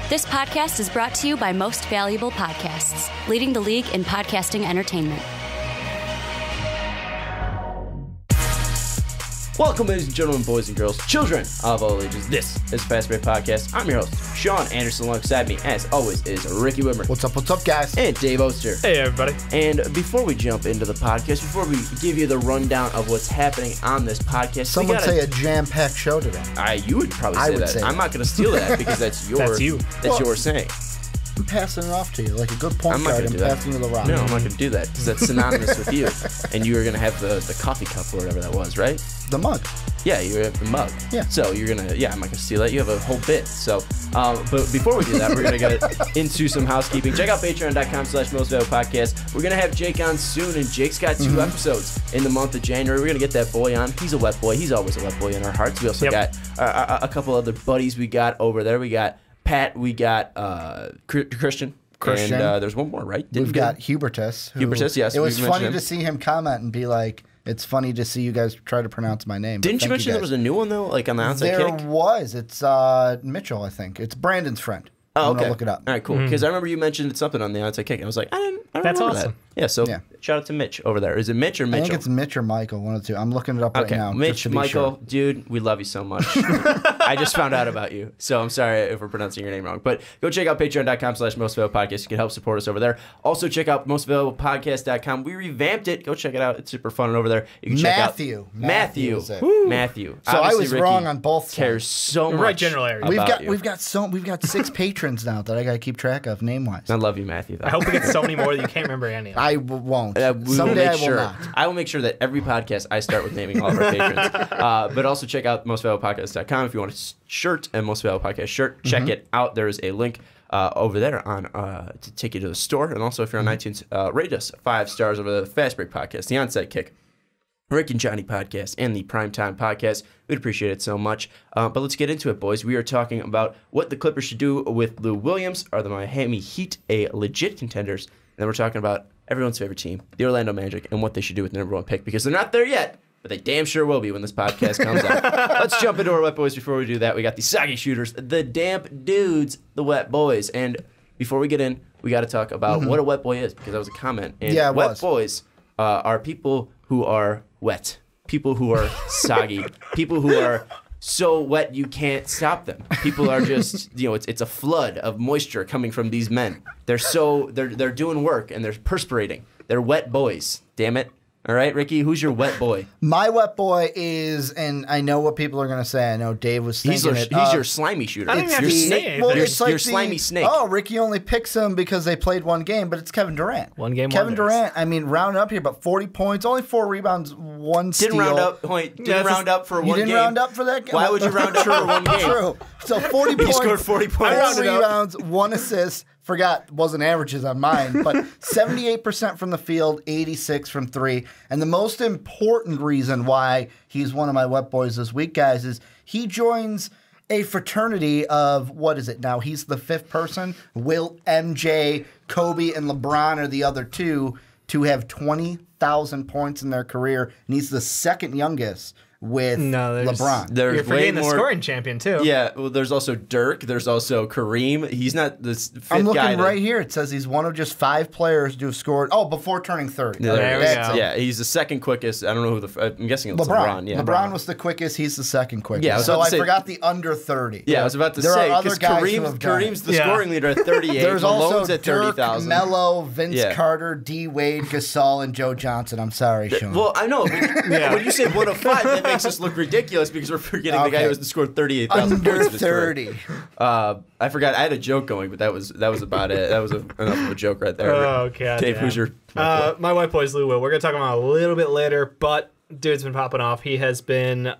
This podcast is brought to you by Most Valuable Podcasts, leading the league in podcasting entertainment. Welcome, ladies and gentlemen, boys and girls, children of all ages. This is Fast Break Podcast. I'm your host, Sean Anderson. Alongside me, as always, is Ricky Widmer. What's up, guys? And Dave Oster. Hey, everybody. And before we jump into the podcast, before we give you the rundown of what's happening on this podcast, Some would say a jam-packed show today. You would probably say that. Say I'm not going to steal that because that's your. That's you. That's your saying. I'm passing it off to you like a good point guard. I'm passing you the rock. No, I'm not going to do that because that's synonymous with you. And you were going to have the coffee cup or whatever that was, right? The mug. Yeah, you have the mug. Yeah. So you're going to, I'm not going to steal that. You have a whole bit. So, but before we do that, we're going to get into some housekeeping. Check out patreon.com/mostvaluablepodcast. We're going to have Jake on soon, and Jake's got two episodes in the month of January. We're going to get that boy on. He's a wet boy. He's always a wet boy in our hearts. We also got a couple other buddies we got over there. We got Pat. We got Christian. And there's one more, right? We've got Hubertus. Hubertus, yes. It was funny to see him comment and be like, it's funny to see you guys try to pronounce my name. Didn't you mention there was a new one, though, like on the outside kick? There was. It's Mitchell, I think. It's Brandon's friend. Oh, okay. I'm going to look it up. All right, cool. Because I remember you mentioned something on the outside kick. And I was like, I don't That's remember awesome. that. Yeah, so shout out to Mitch over there. Is it Mitch or Mitchell? I think it's Mitch or Michael, one of the two. I'm looking it up right now. Mitch, Michael, dude, we love you so much. I just found out about you, so I'm sorry if we're pronouncing your name wrong. But go check out patreon.com/mostvaluablepodcast. You can help support us over there. Also, check out mostvaluablepodcast.com. We revamped it. Go check it out. It's super fun over there. You can check Matthew. out Matthew. So obviously, I was wrong on both sides. Cares so much. Right, general area. We've got 6 patrons now that I got to keep track of name-wise. I love you, Matthew. Though. I hope we get so many more that you can't remember any of them. I won't. Someday I will not. I will make sure that every podcast I start with naming all of our patrons. But also check out mostvaluablepodcast.com if you want a shirt, and Most Valuable Podcast shirt. Check it out. There is a link over there on to take you to the store. And also, if you're on iTunes, rate us 5 stars over the Fast Break Podcast, the Onside Kick, Rick and Johnny Podcast, and the Primetime Podcast. We'd appreciate it so much. But let's get into it, boys. We are talking about what the Clippers should do with Lou Williams. Are the Miami Heat a legit contenders? And then we're talking about everyone's favorite team, the Orlando Magic, and what they should do with the number 1 pick, because they're not there yet, but they damn sure will be when this podcast comes out. Let's jump into our wet boys. Before we do that, we got the soggy shooters, the damp dudes, the wet boys. And before we get in, we got to talk about what a wet boy is, because that was a comment. And wet boys are people who are wet, people who are soggy, people who are so wet you can't stop them. People are just, it's a flood of moisture coming from these men. They're doing work and they're perspirating. They're wet boys. Damn it. All right, Ricky, who's your wet boy? My wet boy is, and I know what people are going to say. I know Dave was thinking He's your slimy shooter. I don't even have to say anything. Well, it's like your slimy snake. Oh, Ricky only picks him because they played one game, but it's Kevin Durant. One game Kevin wonders. Durant, I mean, round up here, but 40 points, only 4 rebounds, 1 steal. Didn't round up for one game. You didn't round up for that game? Why would you round up for one game? True. So 40 points, He scored 40 points. 4 rebounds, 1 assist. Forgot, wasn't averages on mine, but 78% from the field, 86 from 3. And the most important reason why he's one of my wet boys this week, guys, is he joins a fraternity of, what is it now? He's the 5th person. Wilt, MJ, Kobe, and LeBron are the other 2 to have 20,000 points in their career. And he's the 2nd youngest with LeBron. You're forgetting the scoring champion, too. Yeah, well, there's also Dirk. There's also Kareem. He's not this 5th guy. I'm looking right here. It says he's one of just 5 players to have scored. Oh, before turning 30. Yeah, there we go. Yeah, he's the 2nd quickest. I don't know who I'm guessing it's LeBron. Yeah, LeBron was the quickest. He's the 2nd quickest. Yeah, so I forgot the under 30. Yeah, I was about to say, because Kareem's the scoring leader at 38. There's also at 30,000. Melo, Vince Carter, D. Wade, Gasol, and Joe Johnson. I'm sorry, Sean. Well, I know. When you say 1 of 5, that makes us look ridiculous because we're forgetting the guy who scored 38,000 points. Under 30. I forgot. I had a joke going, but that was about it. That was enough of a joke right there. Oh, God. Dave, who's your my white boy is Lou Will. We're going to talk about him a little bit later, but dude's been popping off. He has been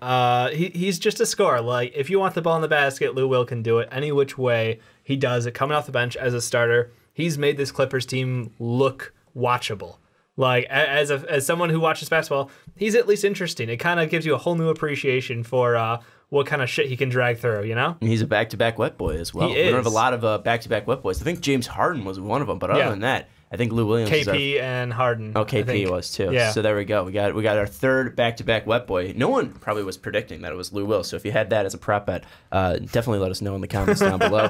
he's just a scorer. Like, if you want the ball in the basket, Lou Will can do it any which way. He does it coming off the bench as a starter. He's made this Clippers team look watchable. Like, as someone who watches basketball, he's at least interesting. It kind of gives you a whole new appreciation for what kind of shit he can drag through, you know? And he's a back-to-back wet boy as well. He We don't is. have a lot of back-to-back wet boys. I think James Harden was one of them, but other than that, I think Lou Williams is KP and Harden. Oh, KP was too. Yeah. So there we go. We got our third back-to-back wet boy. No one probably was predicting that it was Lou Will. So if you had that as a prop bet, definitely let us know in the comments down below.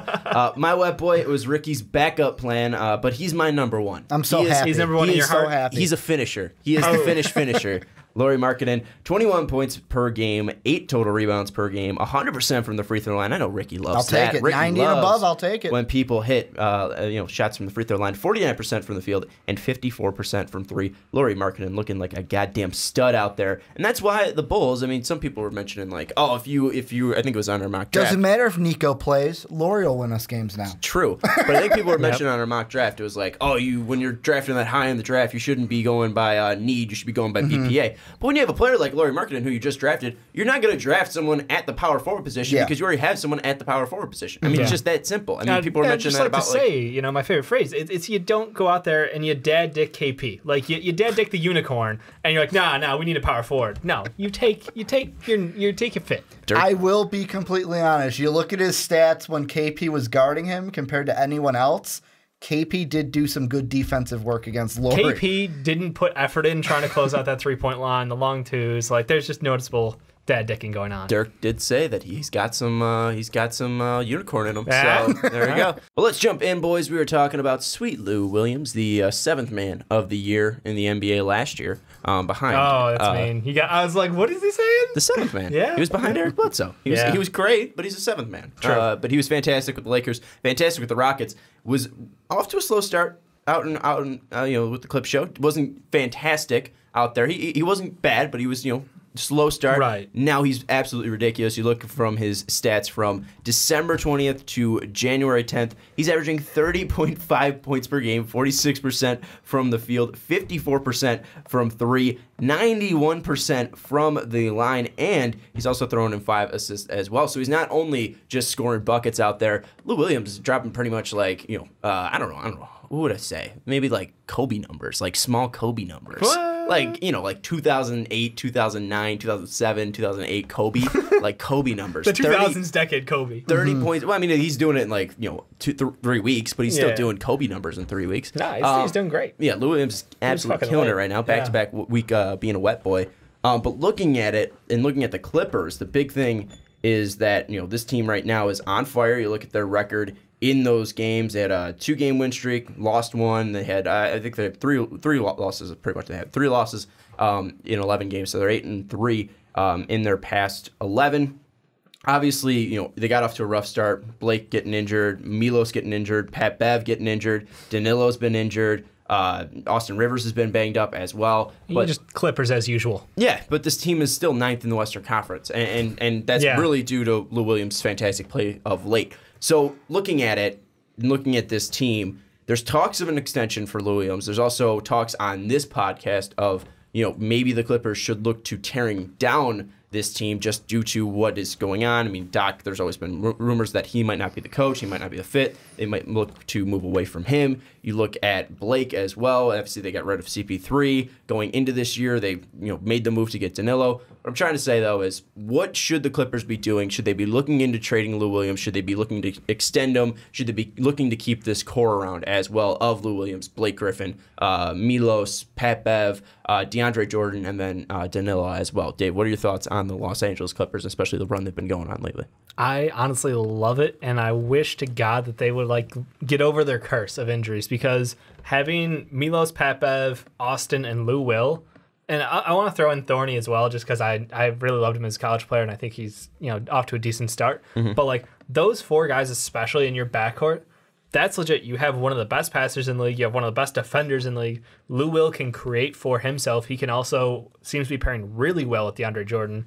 My wet boy, it was Ricky's backup plan, but he's my number one. I'm so happy. He's number one in your heart. So happy. He's a finisher. He is the finisher. Lauri Markkanen, 21 points per game, 8 total rebounds per game, 100% from the free throw line. I know Ricky loves I'll take that. it. Ricky 90 and above, I'll take it. When people hit shots from the free throw line, 49% from the field and 54% from three. Lauri Markkanen looking like a goddamn stud out there. And that's why the Bulls, I mean, some people were mentioning like, oh, if you I think it was on our mock draft. Doesn't matter if Nico plays. Lauri will win us games now. True. But I think people were mentioning on our mock draft, it was like, oh, when you're drafting that high in the draft, you shouldn't be going by need, you should be going by BPA. But when you have a player like Lauri Markkanen, who you just drafted, you're not going to draft someone at the power forward position because you already have someone at the power forward position. I mean, it's just that simple. I mean, people are mentioning that about to say, my favorite phrase. It's you don't go out there and you dad dick KP. Like you dad dick the unicorn, and you're like, nah, we need a power forward. No, you take your fit. Dirk. I will be completely honest. You look at his stats when KP was guarding him compared to anyone else. KP did do some good defensive work against Lauri. KP didn't put effort in trying to close out that 3-point line, the long twos. Like, there's just noticeable dad dicking going on. Dirk did say that he's got some unicorn in him. So there you go. Well, let's jump in, boys. We were talking about sweet Lou Williams, the seventh man of the year in the NBA last year, behind. Oh, that's mean. I was like, what is he saying? The seventh man. Yeah. He was behind Eric Bledsoe. He was great, but he's a seventh man. True. But he was fantastic with the Lakers, fantastic with the Rockets. Was off to a slow start out and with the clip show. Wasn't fantastic out there. He wasn't bad, but he was slow start. Right. Now he's absolutely ridiculous. You look from his stats from December 20th to January 10th. He's averaging 30.5 points per game, 46% from the field, 54% from three, 91% from the line, and he's also throwing in 5 assists as well. So he's not only just scoring buckets out there. Lou Williams is dropping pretty much like, I don't know. What would I say? Maybe like Kobe numbers, like small Kobe numbers. What? Like, like 2008, 2009, 2007, 2008 Kobe, like Kobe numbers. The 2000s decade Kobe. 30 points. Well, I mean, he's doing it in like, 3 weeks, but he's still doing Kobe numbers in 3 weeks. Nah, he's doing great. Yeah, Lou Williams is absolutely killing it right now. Back-to-back week being a wet boy. But looking at it and looking at the Clippers, the big thing is that, this team right now is on fire. You look at their record in those games. They had a 2-game win streak, lost one. They had, I think they had three losses. Pretty much, they had 3 losses in 11 games. So they're 8-3 in their past 11. Obviously, they got off to a rough start. Blake getting injured, Milos getting injured, Pat Bev getting injured, Danilo's been injured. Austin Rivers has been banged up as well. But just Clippers as usual. Yeah, but this team is still 9th in the Western Conference, and that's really due to Lou Williams' fantastic play of late. So looking at it, looking at this team, there's talks of an extension for Lou Williams. There's also talks on this podcast of, maybe the Clippers should look to tearing down this team just due to what is going on. I mean, Doc, there's always been rumors that he might not be the coach, he might not be the fit. They might look to move away from him. You look at Blake as well. Obviously, they got rid of CP3. Going into this year, they made the move to get Danilo. What I'm trying to say, though, is what should the Clippers be doing? Should they be looking into trading Lou Williams? Should they be looking to extend him? Should they be looking to keep this core around as well of Lou Williams, Blake Griffin, Milos, Pat Bev, DeAndre Jordan, and then Danilo as well? Dave, what are your thoughts on the Los Angeles Clippers, especially the run they've been going on lately? I honestly love it, and I wish to God that they would get over their curse of injuries, because having Milos, Pat Bev, Austin, and Lou Will, and I want to throw in Thorny as well, just because I really loved him as a college player, and I think he's off to a decent start. Mm-hmm. But those 4 guys, especially in your backcourt, that's legit. You have one of the best passers in the league. You have one of the best defenders in the league. Lou Will can create for himself. He can also seems to be pairing really well with DeAndre Jordan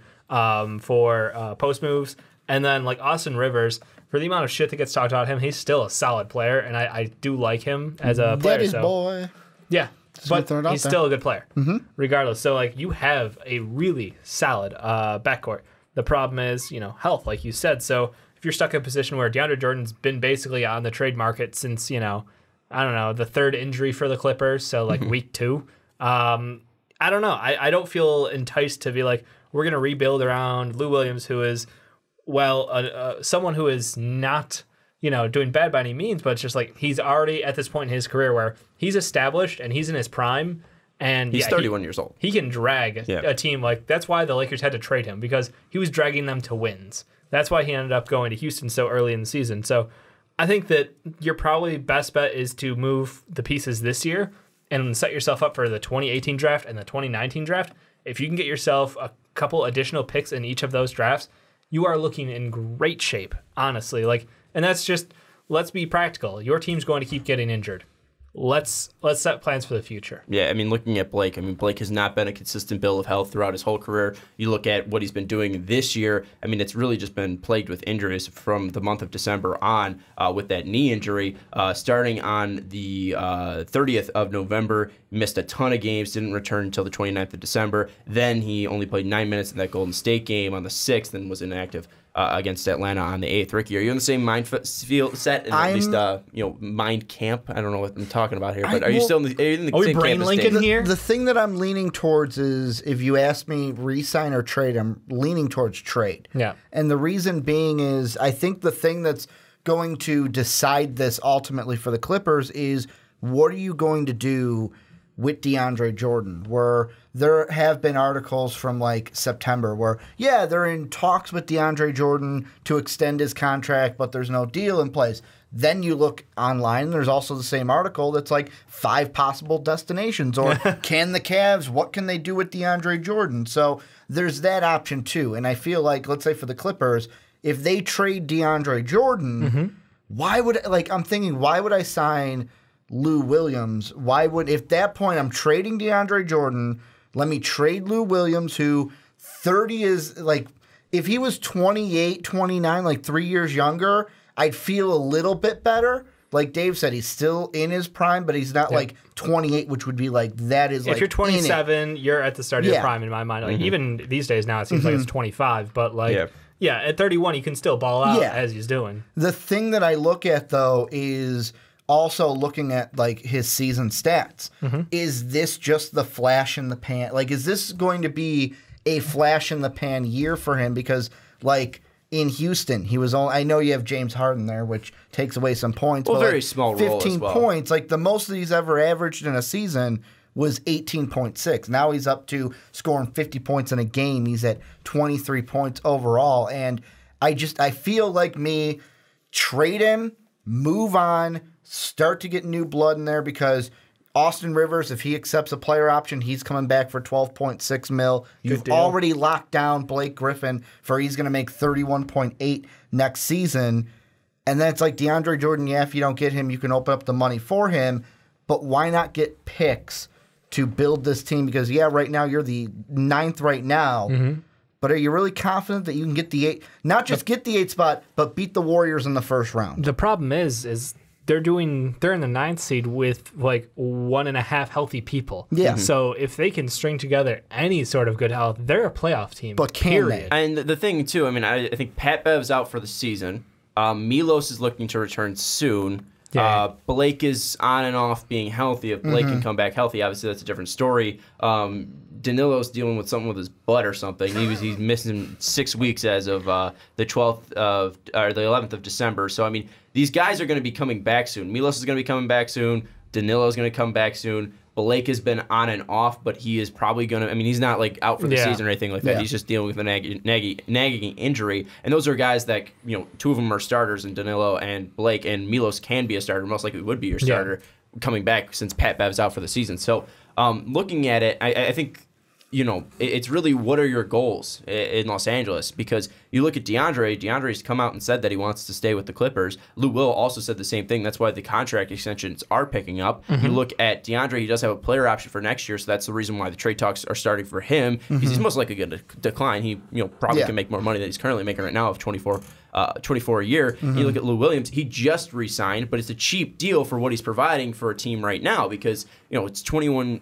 for post moves. And then Austin Rivers, for the amount of shit that gets talked about him, he's still a solid player, and I do like him as a player. Daddy's boy. Yeah. But he's still a good player, regardless. So, you have a really solid backcourt. The problem is, health, like you said. So, if you're stuck in a position where DeAndre Jordan's been basically on the trade market since, I don't know, the 3rd injury for the Clippers, so, week 2, I don't know. I don't feel enticed to be we're going to rebuild around Lou Williams, who is, someone who is not doing bad by any means, but it's just like he's already at this point in his career where he's established and he's in his prime. And he's 31 years old. He can drag a team. That's why the Lakers had to trade him, because he was dragging them to wins. That's why he ended up going to Houston so early in the season. So I think that your probably best bet is to move the pieces this year and set yourself up for the 2018 draft and the 2019 draft. If you can get yourself a couple additional picks in each of those drafts, you are looking in great shape, honestly. And that's just, let's be practical. Your team's going to keep getting injured. Let's set plans for the future. Yeah, looking at Blake, Blake has not been a consistent bill of health throughout his whole career. You look at what he's been doing this year, it's really just been plagued with injuries from the month of December on with that knee injury. Starting on the 30th of November, missed a ton of games, didn't return until the 29th of December. Then he only played 9 minutes in that Golden State game on the 6th and was inactive against Atlanta on the 8th. Ricky, are you in the same mind set? And at least, mind camp? I don't know what I'm talking about here, but are you still in the same we brain camp? linking here? The thing that I'm leaning towards is, if you ask me re-sign or trade, I'm leaning towards trade. Yeah. And the reason being is, I think the thing that's going to decide this ultimately for the Clippers is, what are you going to do with DeAndre Jordan? Where there have been articles from September where, they're in talks with DeAndre Jordan to extend his contract, but there's no deal in place. Then you look online, and there's also the same article that's 5 possible destinations. Or can the Cavs, what can they do with DeAndre Jordan? So there's that option too. And I feel let's say for the Clippers, if they trade DeAndre Jordan, why would I sign Lou Williams? If that point I'm trading DeAndre Jordan, let me trade Lou Williams, who 30 is if he was 28, 29, 3 years younger, I'd feel a little bit better. Like Dave said, he's still in his prime, but he's not 28, which would be that is if you're 27, you're at the start of your prime in my mind. Even these days now, it seems like it's 25, but at 31, he can still ball out as he's doing. The thing that I look at though is also looking at his season stats. Is this just the flash in the pan? Is this going to be a flash in the pan year for him? Because in Houston, he was only, I know you have James Harden there, which takes away some points. Well, but very small role 15 as well. points. The most that he's ever averaged in a season was 18.6. Now he's up to scoring 50 points in a game. He's at 23 points overall. And I feel trade him, move on, start to get new blood in there, because Austin Rivers, if he accepts a player option, he's coming back for $12.6 million. You've already locked down Blake Griffin for he's going to make $31.8 next season. And then it's DeAndre Jordan, if you don't get him, you can open up the money for him. But why not get picks to build this team? Because, right now you're the 9th right now. But are you really confident that you can get the 8? Not just get the 8 spot, but beat the Warriors in the first round. The problem is they're in the 9th seed with 1.5 healthy people. Yeah. So if they can string together any sort of good health, they're a playoff team. But can they? And the thing too, I think Pat Bev's out for the season. Milos is looking to return soon. Yeah. Blake is on and off being healthy. If Blake can come back healthy, obviously that's a different story. Danilo's dealing with something with his butt or something. He's missing 6 weeks as of the 11th of December. So these guys are going to be coming back soon. Milos is going to be coming back soon. Danilo is going to come back soon. Blake has been on and off, but he is probably going to. He's not out for the season or anything like that. Yeah. He's just dealing with a nagging injury, and those are guys that 2 of them are starters, and Danilo and Blake, and Milos can be a starter. Most likely would be your starter coming back since Pat Bev's out for the season. So looking at it, I think. It's really, what are your goals in Los Angeles? Because you look at DeAndre. DeAndre's come out and said that he wants to stay with the Clippers. Lou Will also said the same thing. That's why the contract extensions are picking up. You look at DeAndre, he does have a player option for next year, so that's the reason why the trade talks are starting for him. Because he's most likely going to decline. He probably can make more money than he's currently making right now of 24 a year. You look at Lou Williams, he just re-signed, but it's a cheap deal for what he's providing for a team right now, because it's 21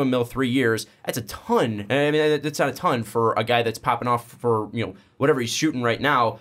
mil 3 years. That's a ton. That's not a ton for a guy that's popping off for whatever he's shooting right now.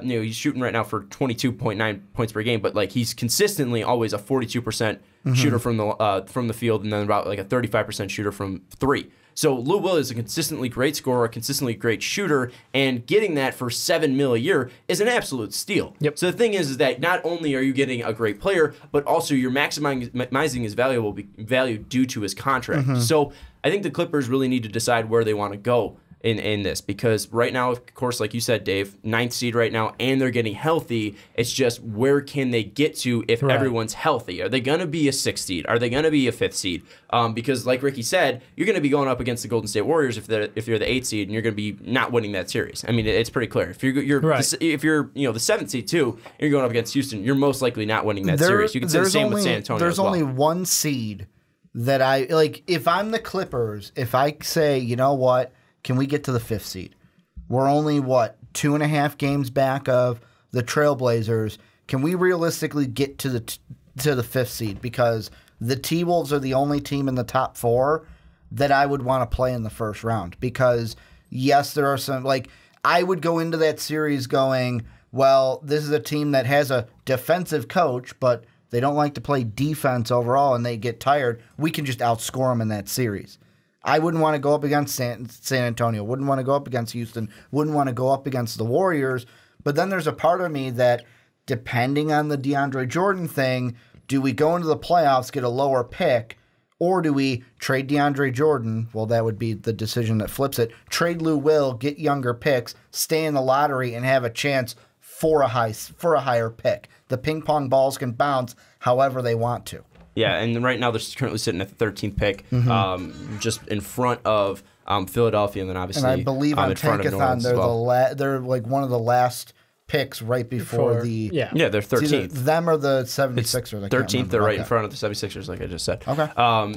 He's shooting right now for 22.9 points per game, but he's consistently always a 42% shooter from the field, and then about a 35% shooter from 3. So Lou Will is a consistently great scorer, a consistently great shooter, and getting that for $7 million a year is an absolute steal. Yep. So the thing is that not only are you getting a great player, but also you're maximizing his value due to his contract. So I think the Clippers really need to decide where they want to go in this, because right now, of course, like you said, Dave, 9th seed right now, and they're getting healthy. It's just where can they get to if everyone's healthy? Are they going to be a 6th seed? Are they going to be a 5th seed? Because like Ricky said, you're going to be going up against the Golden State Warriors if you're the 8th seed, and you're going to be not winning that series. I mean, it's pretty clear. If you're the 7th seed too, and you're going up against Houston, you're most likely not winning that series. You can say the same with San Antonio. There's only one seed that I like. If I'm the Clippers, if I say, you know what, can we get to the 5th seed? We're only, 2.5 games back of the Trailblazers. Can we realistically get to the 5th seed? Because the T-Wolves are the only team in the top 4 that I would want to play in the first round. Because, yes, there are some, I would go into that series going, well, this is a team that has a defensive coach, but they don't like to play defense overall and they get tired. We can just outscore them in that series. I wouldn't want to go up against San Antonio, wouldn't want to go up against Houston, wouldn't want to go up against the Warriors. But then there's a part of me that, depending on the DeAndre Jordan thing, do we go into the playoffs, get a lower pick, or do we trade DeAndre Jordan? Well, that would be the decision that flips it. Trade Lou Will, get younger picks, stay in the lottery, and have a chance for a higher pick. The ping pong balls can bounce however they want to. Yeah, and right now they're currently sitting at the 13th pick, just in front of Philadelphia, and then obviously and I believe on Tankathon they're like one of the last picks right before the... Yeah, they're 13th. Them or the 76ers. 13th, they're right in front of the 76ers, like I just said. Okay.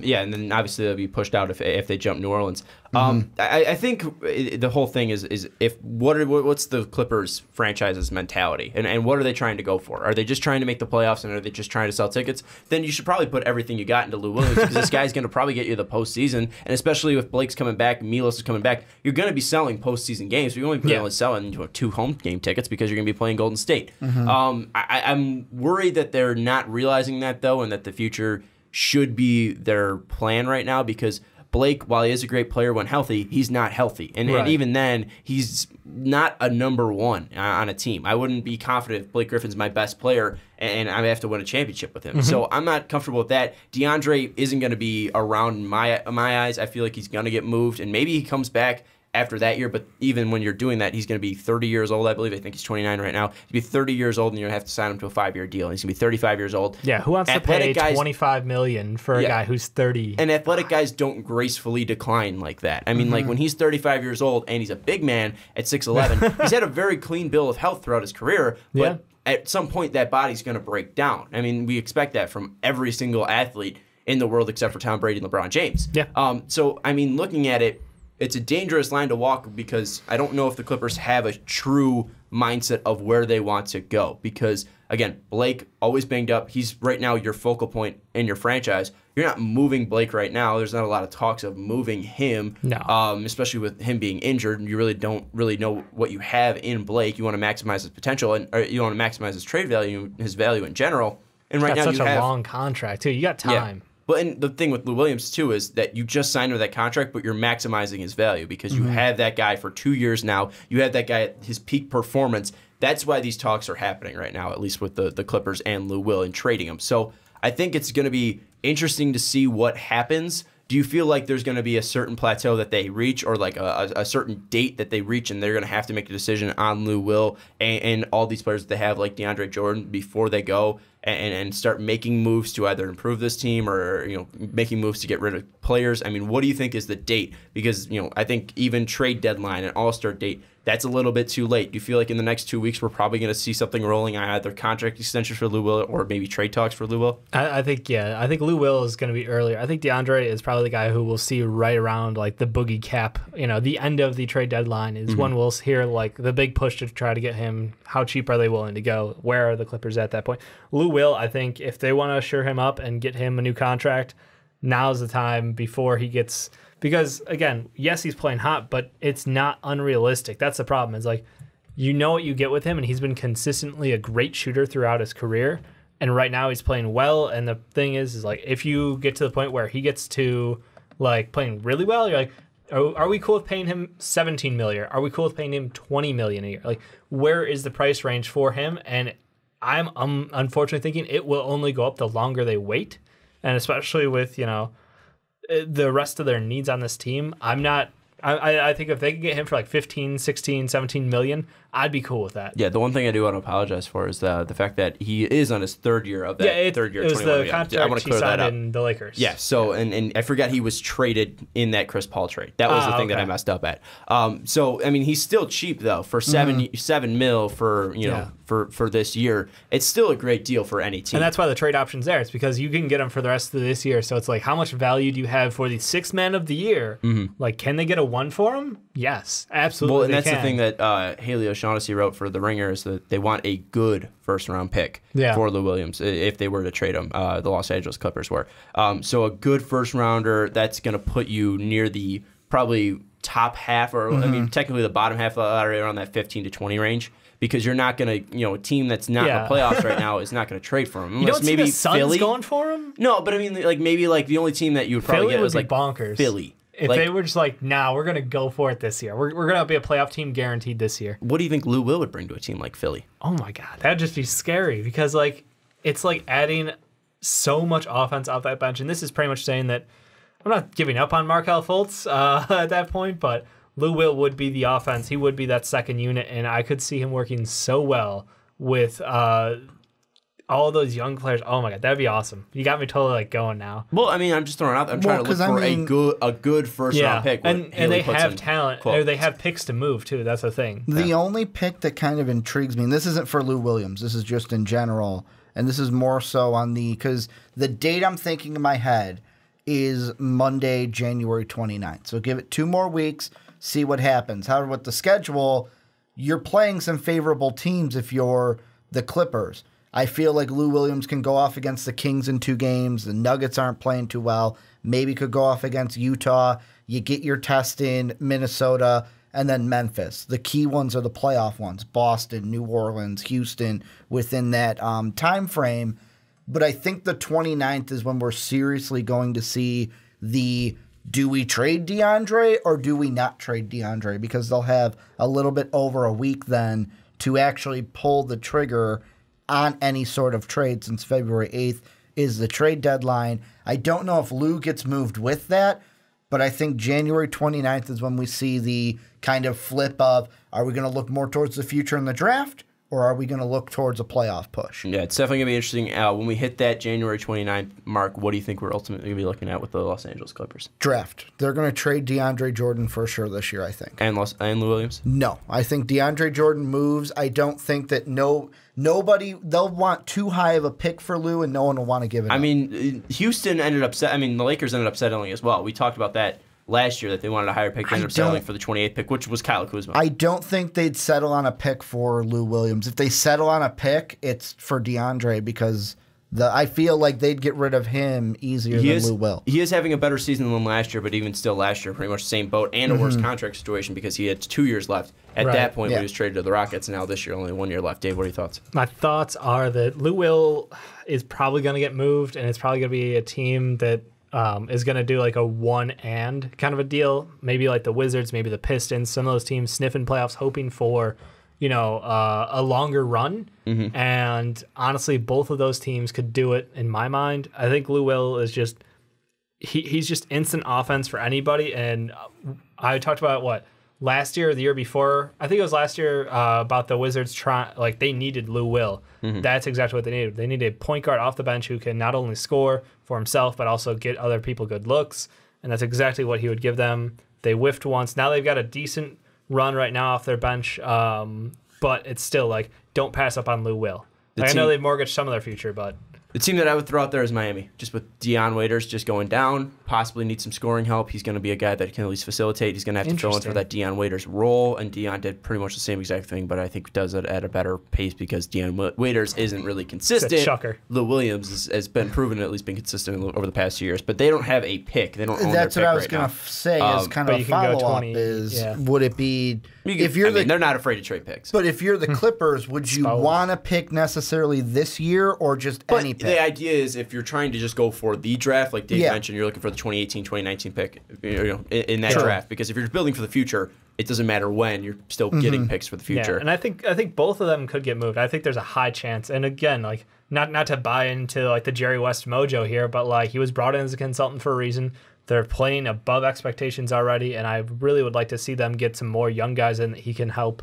Yeah, and then obviously they'll be pushed out if they jump New Orleans. I think the whole thing is what's the Clippers franchise's mentality, and what are they trying to go for? Are they just trying to make the playoffs, and are they just trying to sell tickets? Then you should probably put everything you got into Lou Williams, because this guy's going to probably get you the postseason, and especially if Blake's coming back, Milos is coming back, you're going to be selling postseason games. You're only going to sell 2 home game tickets because you're going to be playing Golden State. I'm worried that they're not realizing that, though, and that the future should be their plan right now, because Blake, while he is a great player when healthy, he's not healthy. And even then, he's not a number 1 on a team. I wouldn't be confident if Blake Griffin's my best player and I have to win a championship with him. So I'm not comfortable with that. DeAndre isn't going to be around in my eyes. I feel like he's going to get moved, and maybe he comes back after that year, but even when you're doing that, he's going to be 30 years old, I believe. I think he's 29 right now. He'll be 30 years old, and you're going to have to sign him to a 5-year deal. He's going to be 35 years old. Yeah, who wants to pay $25 million for a guy who's 30? And athletic guys don't gracefully decline like that. I mean, like when he's 35 years old and he's a big man at 6'11", he's had a very clean bill of health throughout his career, but at some point that body's going to break down. I mean, we expect that from every single athlete in the world except for Tom Brady and LeBron James. Yeah. So, I mean, looking at it, it's a dangerous line to walk, because I don't know if the Clippers have a true mindset of where they want to go. Because, again, Blake, always banged up. He's right now your focal point in your franchise. You're not moving Blake right now. There's not a lot of talks of moving him, especially with him being injured. You really don't know what you have in Blake. You want to maximize his potential, or you want to maximize his trade value, his value in general. And right now you have such a long contract, too. You got time. Yeah. But and the thing with Lou Williams, too, is that you just signed with that contract, but you're maximizing his value because you have that guy for 2 years now. You have that guy at his peak performance. That's why these talks are happening right now, at least with the Clippers and Lou Will, and trading him. So I think it's going to be interesting to see what happens. Do you feel like there's going to be a certain plateau that they reach, or like a certain date that they reach, and they're going to have to make a decision on Lou Will and all these players that they have, like DeAndre Jordan, before they go and start making moves to either improve this team, or making moves to get rid of players? I mean, what do you think is the date? Because I think even trade deadline and All-Star date, that's a little bit too late. Do you feel like in the next 2 weeks we're probably going to see something rolling on either contract extensions for Lou Will or maybe trade talks for Lou Will? I think Lou Will is going to be earlier. I think DeAndre is probably the guy who we'll see right around like the boogie cap. The end of the trade deadline is when we'll hear like the big push to try to get him. How cheap are they willing to go? Where are the Clippers at that point? Lou Will, I think if they want to assure him up and get him a new contract, now's the time before he gets... Because, again, yes, he's playing hot, but it's not unrealistic. That's the problem. It's like, you know what you get with him, and he's been consistently a great shooter throughout his career. And right now he's playing well. And the thing is like, if you get to the point where he gets to, like, playing really well, you're like, Are we cool with paying him $17 million? Are we cool with paying him $20 million a year? Like, where is the price range for him? And I'm unfortunately thinking it will only go up the longer they wait, and especially with the rest of their needs on this team. I think if they could get him for like 15, 16, 17 million, I'd be cool with that. Yeah, the one thing I do want to apologize for is the fact that he is on his third year of that third year. It was the contract I want to clear that up. In the Lakers. Yeah, so and I forgot he was traded in that Chris Paul trade. That was the thing that I messed up at. So I mean, he's still cheap though for $7 million for this year. It's still a great deal for any team. And that's why the trade option's there. It's because you can get him for the rest of this year. So it's like, how much value do you have for the sixth man of the year? Like, can they get a 1 for him? Yes, absolutely. Well, and that's the thing that Haley O'Shaughnessy wrote for The Ringer is that they want a good first-round pick for Lou Williams if they were to trade him. The Los Angeles Clippers were. So a good first-rounder, that's going to put you near the probably top half, or I mean, technically the bottom half of the lottery, around that 15 to 20 range. Because you're not going to, a team that's not in the playoffs right now is not going to trade for him. You don't maybe see the Suns Philly going for him? No, but I mean, like maybe like the only team that you would probably get is like bonkers. Philly. If they were just like, nah, we're going to go for it this year. We're going to be a playoff team guaranteed this year. What do you think Lou Will would bring to a team like Philly? Oh my God, that'd just be scary because like it's like adding so much offense off that bench. And this is pretty much saying that I'm not giving up on Markelle Fultz at that point, but Lou Will would be the offense. He would be that second unit, and I could see him working so well with all those young players. Oh my God, that'd be awesome. You got me totally like going now. Well, I mean, I'm just throwing it out there. I'm trying to look for a good first round pick. And they have talent. Or they have picks to move too. That's the thing. The only pick that kind of intrigues me, and this isn't for Lou Williams, this is just in general, and this is more so on because the date I'm thinking in my head is Monday, January 29th. So give it 2 more weeks. See what happens. However, with the schedule, you're playing some favorable teams if you're the Clippers. I feel like Lou Williams can go off against the Kings in 2 games. The Nuggets aren't playing too well. Maybe could go off against Utah. You get your test in Minnesota and then Memphis. The key ones are the playoff ones. Boston, New Orleans, Houston within that time frame. But I think the 29th is when we're seriously going to see do we trade DeAndre or do we not trade DeAndre? Because they'll have a little bit over a week then to actually pull the trigger on any sort of trade, since February 8th is the trade deadline. I don't know if Lou gets moved with that, but I think January 29th is when we see the kind of flip of, are we going to look more towards the future in the draft, or are we going to look towards a playoff push? Yeah, it's definitely going to be interesting. When we hit that January 29th mark, what do you think we're ultimately going to be looking at with the Los Angeles Clippers? Draft. They're going to trade DeAndre Jordan for sure this year, I think. And Lou Williams? No. I think DeAndre Jordan moves. I don't think that nobody, they'll want too high of a pick for Lou, and no one will want to give it up. I mean, Houston ended up, the Lakers ended up settling as well. We talked about that last year, that they wanted a higher pick. They ended up settling for the 28th pick, which was Kyle Kuzma. I don't think they'd settle on a pick for Lou Williams. If they settle on a pick, it's for DeAndre, because I feel like they'd get rid of him easier than Lou will. He is having a better season than last year, but even still last year, pretty much the same boat and a worse contract situation because he had 2 years left at that point when he was traded to the Rockets, and now this year only 1 year left. Dave, what are your thoughts? My thoughts are that Lou Will is probably going to get moved, and it's probably going to be a team that is going to do like a one and kind of a deal. Maybe like the Wizards, maybe the Pistons, some of those teams sniffing playoffs, hoping for, a longer run. And honestly, both of those teams could do it in my mind. I think Lou Will is just, he's just instant offense for anybody. And I talked about last year or the year before, I think it was last year, about the Wizards they needed Lou Will. That's exactly what they needed. They needed a point guard off the bench who can not only score for himself, but also get other people good looks. And that's exactly what he would give them. They whiffed once. Now they've got a decent run right now off their bench. But it's still don't pass up on Lou Will. I know they've mortgaged some of their future, but the team that I would throw out there is Miami, just with Dion Waiters just going down, possibly needs some scoring help. He's going to be a guy that can at least facilitate. He's going to have to fill in for that Dion Waiters role, and Dion did pretty much the same exact thing, but I think does it at a better pace because Dion Waiters isn't really consistent. It's a shocker. Lou Williams has been proven, at least been consistent over the past years, but they don't have a pick. They don't own That's their what pick I was right going now. to say is kind of a follow-up is, would it be they're not afraid to trade picks. But if you're the Clippers, would you want to pick necessarily this year or just any pick? The idea is if you're trying to just go for the draft, like Dave mentioned, you're looking for the 2018, 2019 pick in that draft. Because if you're building for the future, it doesn't matter when, you're still getting picks for the future. Yeah, and I think both of them could get moved. I think there's a high chance. And again, like not to buy into like the Jerry West mojo here, but like he was brought in as a consultant for a reason. They're playing above expectations already, and I really would like to see them get some more young guys in that he can help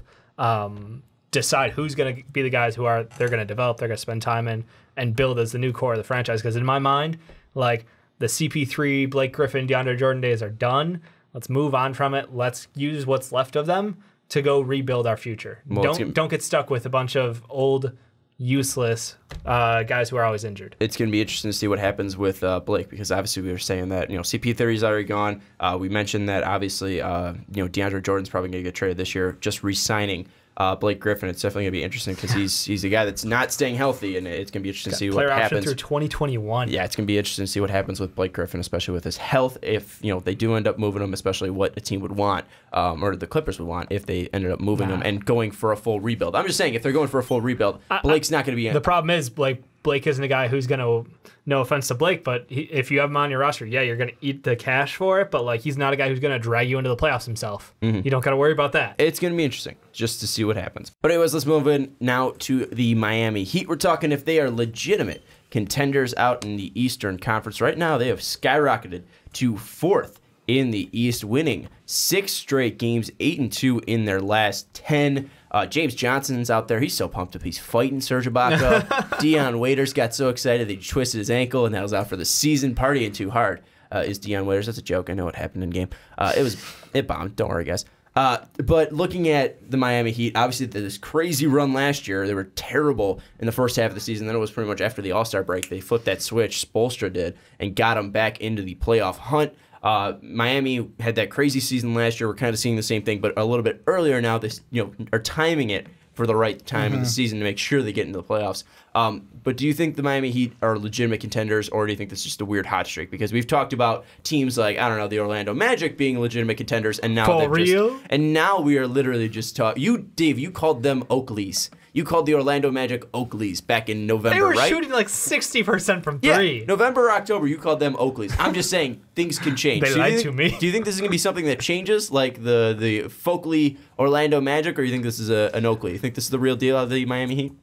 decide who's going to be the guys they're going to develop, they're going to spend time in, and build as the new core of the franchise. Because in my mind, like the CP3, Blake Griffin, DeAndre Jordan days are done. Let's move on from it. Let's use what's left of them to go rebuild our future. Well, don't get stuck with a bunch of old, useless guys who are always injured. It's going to be interesting to see what happens with Blake, because obviously we were saying that CP3 is already gone. We mentioned that obviously DeAndre Jordan's probably going to get traded this year. Just re-signing Blake Griffin, it's definitely going to be interesting because he's a guy that's not staying healthy, and it's going to be interesting to see what happens. Player option through 2021. Yeah, it's going to be interesting to see what happens with Blake Griffin, especially with his health. If they do end up moving him, especially what a team would want, or the Clippers would want if they ended up moving him and going for a full rebuild. I'm just saying, if they're going for a full rebuild, Blake's not going to be in. The problem is Blake isn't a guy who's going to, no offense to Blake, but if you have him on your roster, you're going to eat the cash for it, but like he's not a guy who's going to drag you into the playoffs himself. You don't got to worry about that. It's going to be interesting just to see what happens. But anyways, let's move in now to the Miami Heat. We're talking if they are legitimate contenders out in the Eastern Conference. Right now, they have skyrocketed to 4th in the East, winning 6 straight games, 8-2 in their last 10. James Johnson's out there. He's so pumped up. He's fighting Serge Ibaka. Dion Waiters got so excited that he twisted his ankle and that was out for the season. Partying too hard is Dion Waiters. That's a joke. I know what happened in game. It bombed. Don't worry, guys. But looking at the Miami Heat, obviously this crazy run last year, they were terrible in the first half of the season. Then it was pretty much after the All-Star break. They flipped that switch, Spoelstra did, and got them back into the playoff hunt. Miami had that crazy season last year. We're kind of seeing the same thing, but a little bit earlier now. They are timing it for the right time in the season to make sure they get into the playoffs. But do you think the Miami Heat are legitimate contenders, or do you think this is just a weird hot streak? Because we've talked about teams like, I don't know, the Orlando Magic being legitimate contenders, and now now we are literally just talking. Dave, you called them Oakleys. You called the Orlando Magic Oakleys back in November, right? They were shooting like 60% from 3. Yeah, November or October, you called them Oakleys. I'm just saying, things can change. They lied to me. Do you think this is going to be something that changes, like the Folkley Orlando Magic, or you think this is an Oakley? You think this is the real deal of the Miami Heat?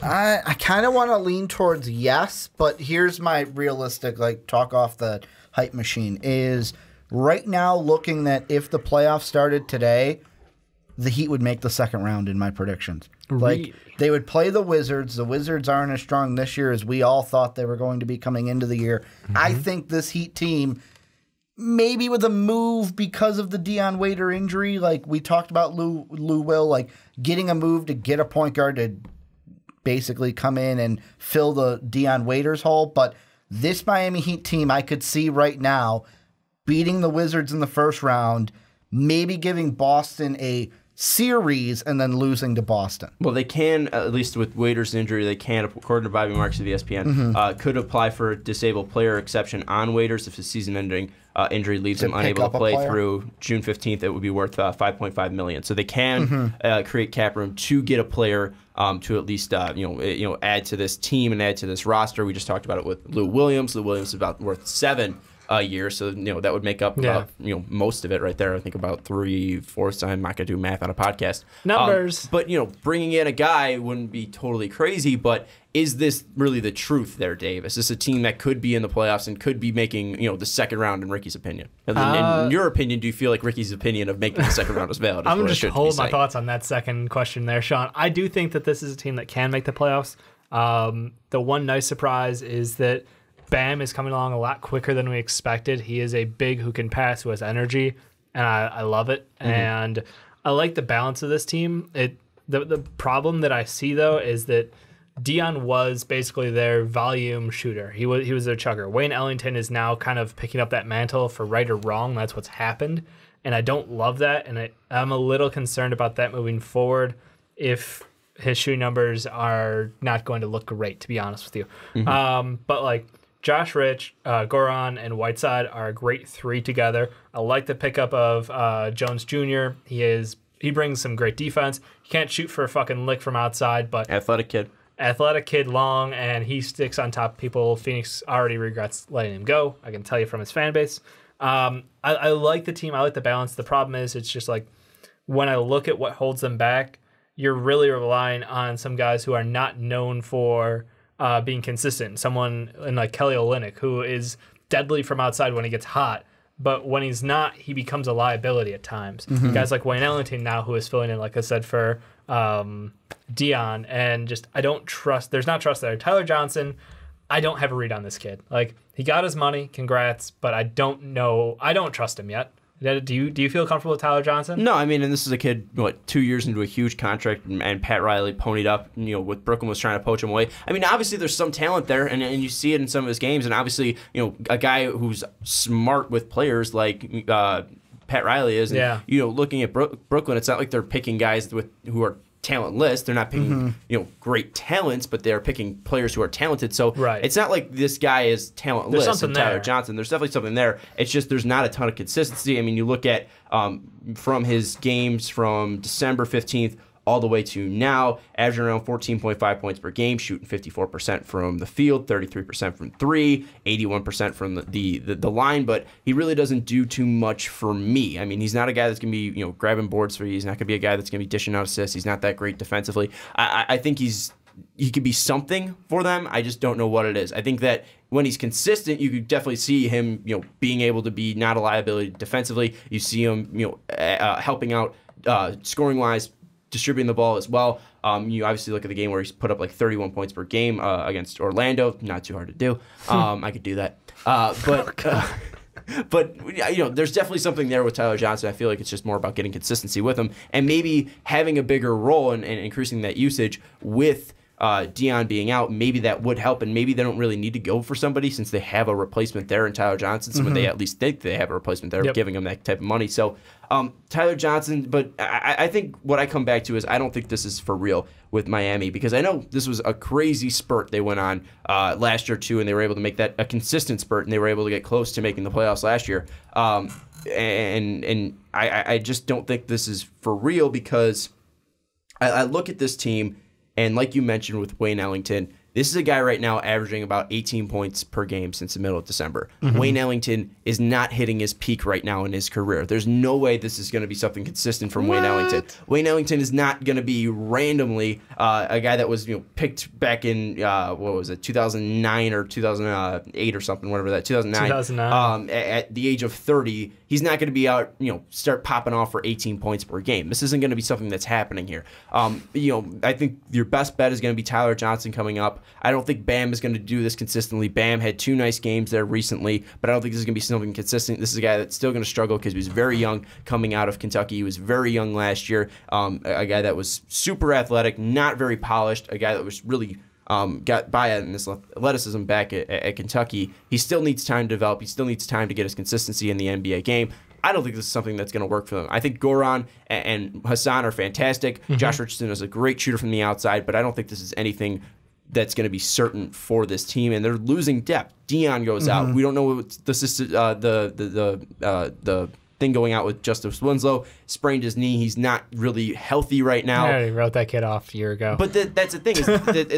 I kind of want to lean towards yes, but here's my realistic, talk off the hype machine, is right now looking that if the playoffs started today, the Heat would make the second round in my predictions. Really? They would play the Wizards. The Wizards aren't as strong this year as we all thought they were going to be coming into the year. I think this Heat team, maybe with a move because of the Dion Waiter injury, like we talked about Lou Will, getting a move to get a point guard to basically come in and fill the Dion Waiters hole. But this Miami Heat team, I could see right now beating the Wizards in the first round, maybe giving Boston a series and then losing to Boston. Well, they can, at least with Waiters' injury, they can, according to Bobby Marks of ESPN, could apply for a disabled player exception on Waiters if the season-ending injury leaves him unable to play through June 15th. It would be worth $5.5 million. So they can create cap room to get a player to at least add to this team and add to this roster. We just talked about it with Lou Williams. Lou Williams is about worth $7 a year, so that would make up most of it right there. I think about 3/4. I'm not gonna do math on a podcast. Numbers, but bringing in a guy wouldn't be totally crazy. But is this really the truth there, Dave? Is this a team that could be in the playoffs and could be making the second round in Ricky's opinion? In your opinion, do you feel like Ricky's opinion of making the second round is valid? I'm just hold my thoughts on that second question there, Sean. I do think that this is a team that can make the playoffs. The one nice surprise is that Bam is coming along a lot quicker than we expected. He is a big who can pass, who has energy, and I love it. And I like the balance of this team. The problem that I see, though, is that Dion was basically their volume shooter. He was their chugger. Wayne Ellington is now kind of picking up that mantle for right or wrong. That's what's happened, and I don't love that, and I'm a little concerned about that moving forward if his shooting numbers are not going to look great, to be honest with you. But Josh Rich, Goran, and Whiteside are a great 3 together. I like the pickup of Jones Jr. He is he brings some great defense. He can't shoot for a fucking lick from outside, but Athletic kid, long, and he sticks on top of people. Phoenix already regrets letting him go. I can tell you from his fan base. I like the team. I like the balance. The problem is it's just like when I look at what holds them back, you're really relying on some guys who are not known for being consistent. Someone in like Kelly Olynyk, who is deadly from outside when he gets hot, but when he's not, he becomes a liability at times. Guys like Wayne Ellington now, who is filling in, like I said, for Dion, and just I don't trust. There's not trust there. Tyler Johnson, I don't have a read on this kid. Like, he got his money, congrats, but I don't know. I don't trust him yet. Do you feel comfortable with Tyler Johnson? No, I mean, and this is a kid, 2 years into a huge contract, and Pat Riley ponied up, with Brooklyn was trying to poach him away. I mean, obviously there's some talent there, and you see it in some of his games, and obviously, a guy who's smart with players like Pat Riley is, and, looking at Brooklyn, it's not like they're picking guys who are talentless. They're not picking great talents, but they're picking players who are talented. So it's not like this guy is talentless and Tyler Johnson. There's definitely something there. It's just there's not a ton of consistency. I mean, you look at from his games from December 15th all the way to now, averaging around 14.5 points per game, shooting 54% from the field, 33% from three, 81% from the line, but he really doesn't do too much for me. I mean, he's not a guy that's going to be grabbing boards for you. He's not going to be a guy that's going to be dishing out assists. He's not that great defensively. I think he could be something for them. I just don't know what it is. I think that when he's consistent, you could definitely see him, being able to be not a liability defensively. You see him, helping out scoring-wise, distributing the ball as well. You obviously look at the game where he's put up like 31 points per game against Orlando. Not too hard to do. I could do that. But there's definitely something there with Tyler Johnson. I feel like it's just more about getting consistency with him and maybe having a bigger role and increasing that usage with Dion being out. Maybe that would help, and maybe they don't really need to go for somebody since they have a replacement there in Tyler Johnson. Someone they at least think they have a replacement there, giving them that type of money. So Tyler Johnson, but I think what I come back to is I don't think this is for real with Miami, because I know this was a crazy spurt they went on last year too, and they were able to make that a consistent spurt, and they were able to get close to making the playoffs last year. And I just don't think this is for real, because I look at this team, and like you mentioned with Wayne Ellington, this is a guy right now averaging about 18 points per game since the middle of December. Wayne Ellington is not hitting his peak right now in his career. There's no way this is going to be something consistent from Wayne Ellington. Wayne Ellington is not going to be randomly a guy that was picked back in 2009 or 2008 or something, whatever that 2009. At the age of 30, he's not going to be out start popping off for 18 points per game. This isn't going to be something that's happening here. I think your best bet is going to be Tyler Johnson coming up. I don't think Bam is going to do this consistently. Bam had 2 nice games there recently, but I don't think this is going to be something consistent. This is a guy that's still going to struggle because he was very young coming out of Kentucky. He was very young last year. A guy that was super athletic, not very polished, a guy that was really got by in this athleticism back at Kentucky. He still needs time to develop. He still needs time to get his consistency in the NBA game. I don't think this is something that's going to work for them. I think Goran and Hassan are fantastic. Josh Richardson is a great shooter from the outside, but I don't think this is anything that's going to be certain for this team, and they're losing depth. Dion goes out. We don't know what the thing going out with Justice Winslow. Sprained his knee. He's not really healthy right now. Yeah, he wrote that kid off a year ago. But that's the thing, is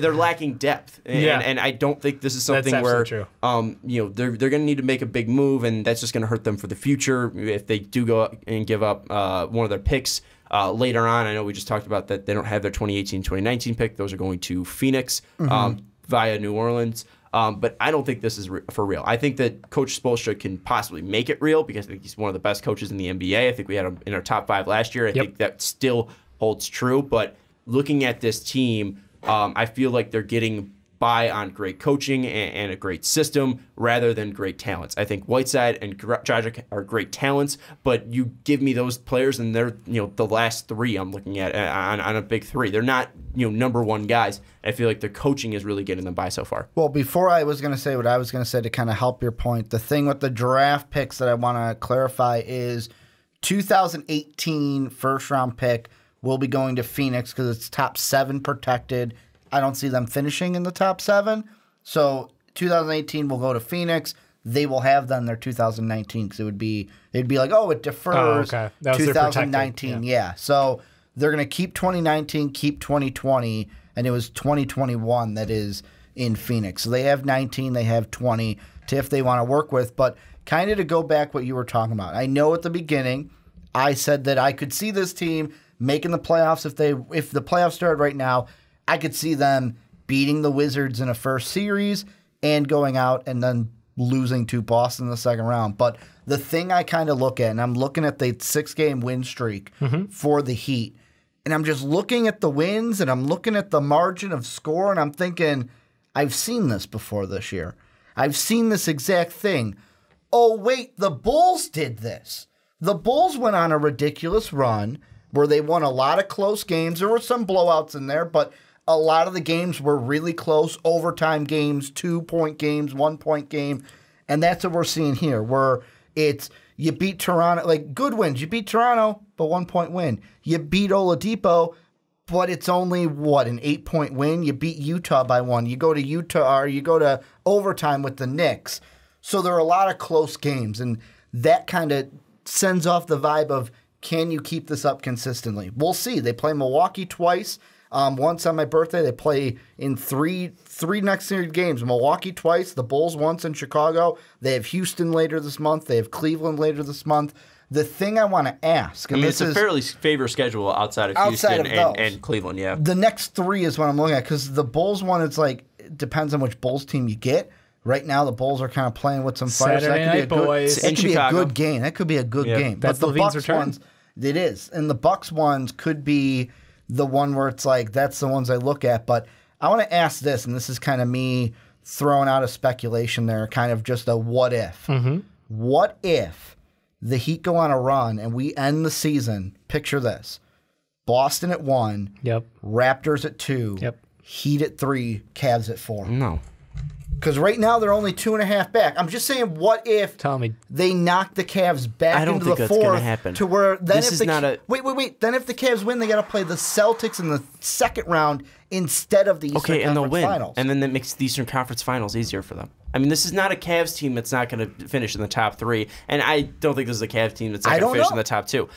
they're lacking depth, and I don't think this is something where they're going to need to make a big move, and that's just going to hurt them for the future if they do go and give up one of their picks. Later on, I know we just talked about that they don't have their 2018-2019 pick. Those are going to Phoenix via New Orleans. But I don't think this is for real. I think that Coach Spoelstra can possibly make it real, because I think he's one of the best coaches in the NBA. I think we had him in our top 5 last year. I think that still holds true. But looking at this team, I feel like they're getting by on great coaching and a great system rather than great talents. I think Whiteside and Dragic are great talents, but you give me those players and they're the last 3 I'm looking at on a big 3. They're not number 1 guys. I feel like the coaching is really getting them by so far. Well, before I was going to say what I was going to say to kind of help your point, the thing with the draft picks that I want to clarify is 2018 first-round pick will be going to Phoenix because it's top 7 protected. I don't see them finishing in the top 7. So 2018 will go to Phoenix. they will have then their 2019 because it'd be like, oh, it defers. Oh, okay. That was their 2019. protected, Yeah. So they're going to keep 2019, keep 2020, and it was 2021 that is in Phoenix. So they have 19, they have 20 to if they want to work with. But kind of to go back what you were talking about, I know at the beginning I said that I could see this team making the playoffs if the playoffs started right now. I could see them beating the Wizards in a first series and going out and then losing to Boston in the second round. But the thing I kind of look at, and I'm looking at the 6-game win streak for the Heat, and I'm just looking at the wins and I'm looking at the margin of score, and I'm thinking, I've seen this before this year. I've seen this exact thing. Oh, wait, the Bulls did this. The Bulls went on a ridiculous run where they won a lot of close games. There were some blowouts in there, but a lot of the games were really close, overtime games, 2-point games, 1-point game. And that's what we're seeing here, where it's you beat Toronto, like good wins. You beat Toronto, but 1-point win. You beat Oladipo, but it's only, an 8-point win? You beat Utah by 1. You go to Utah, or you go to overtime with the Knicks. So there are a lot of close games, and that kind of sends off the vibe of, can you keep this up consistently? We'll see. They play Milwaukee twice. Once on my birthday, they play in three next series games. Milwaukee twice, the Bulls once in Chicago. They have Houston later this month. They have Cleveland later this month. The thing I want to ask, and it's a fairly favored schedule outside of Houston and Cleveland, yeah. The next 3 is what I'm looking at, because the Bulls one, it's like, it depends on which Bulls team you get. Right now, the Bulls are kind of playing with some fire. Saturday night, boys. That could be a good game. That could be a good game. That's but the Levine's Bucks return. ones, it is. And the Bucks ones could be the one where it's like, that's the ones I look at. But I want to ask this, and this is kind of me throwing out a speculation there, kind of just a what if. What if the Heat go on a run and we end the season, picture this, Boston at 1, Raptors at 2, Heat at 3, Cavs at 4. No. Because right now they're only 2.5 back. I'm just saying, what if they knock the Cavs back into the 4th to where then this if is the not a wait. Then if the Cavs win, they got to play the Celtics in the second round instead of the Eastern Conference Finals. And then that makes the Eastern Conference Finals easier for them. I mean, this is not a Cavs team that's not going to finish in the top 3, and I don't think this is a Cavs team that's not going to finish in the top 2.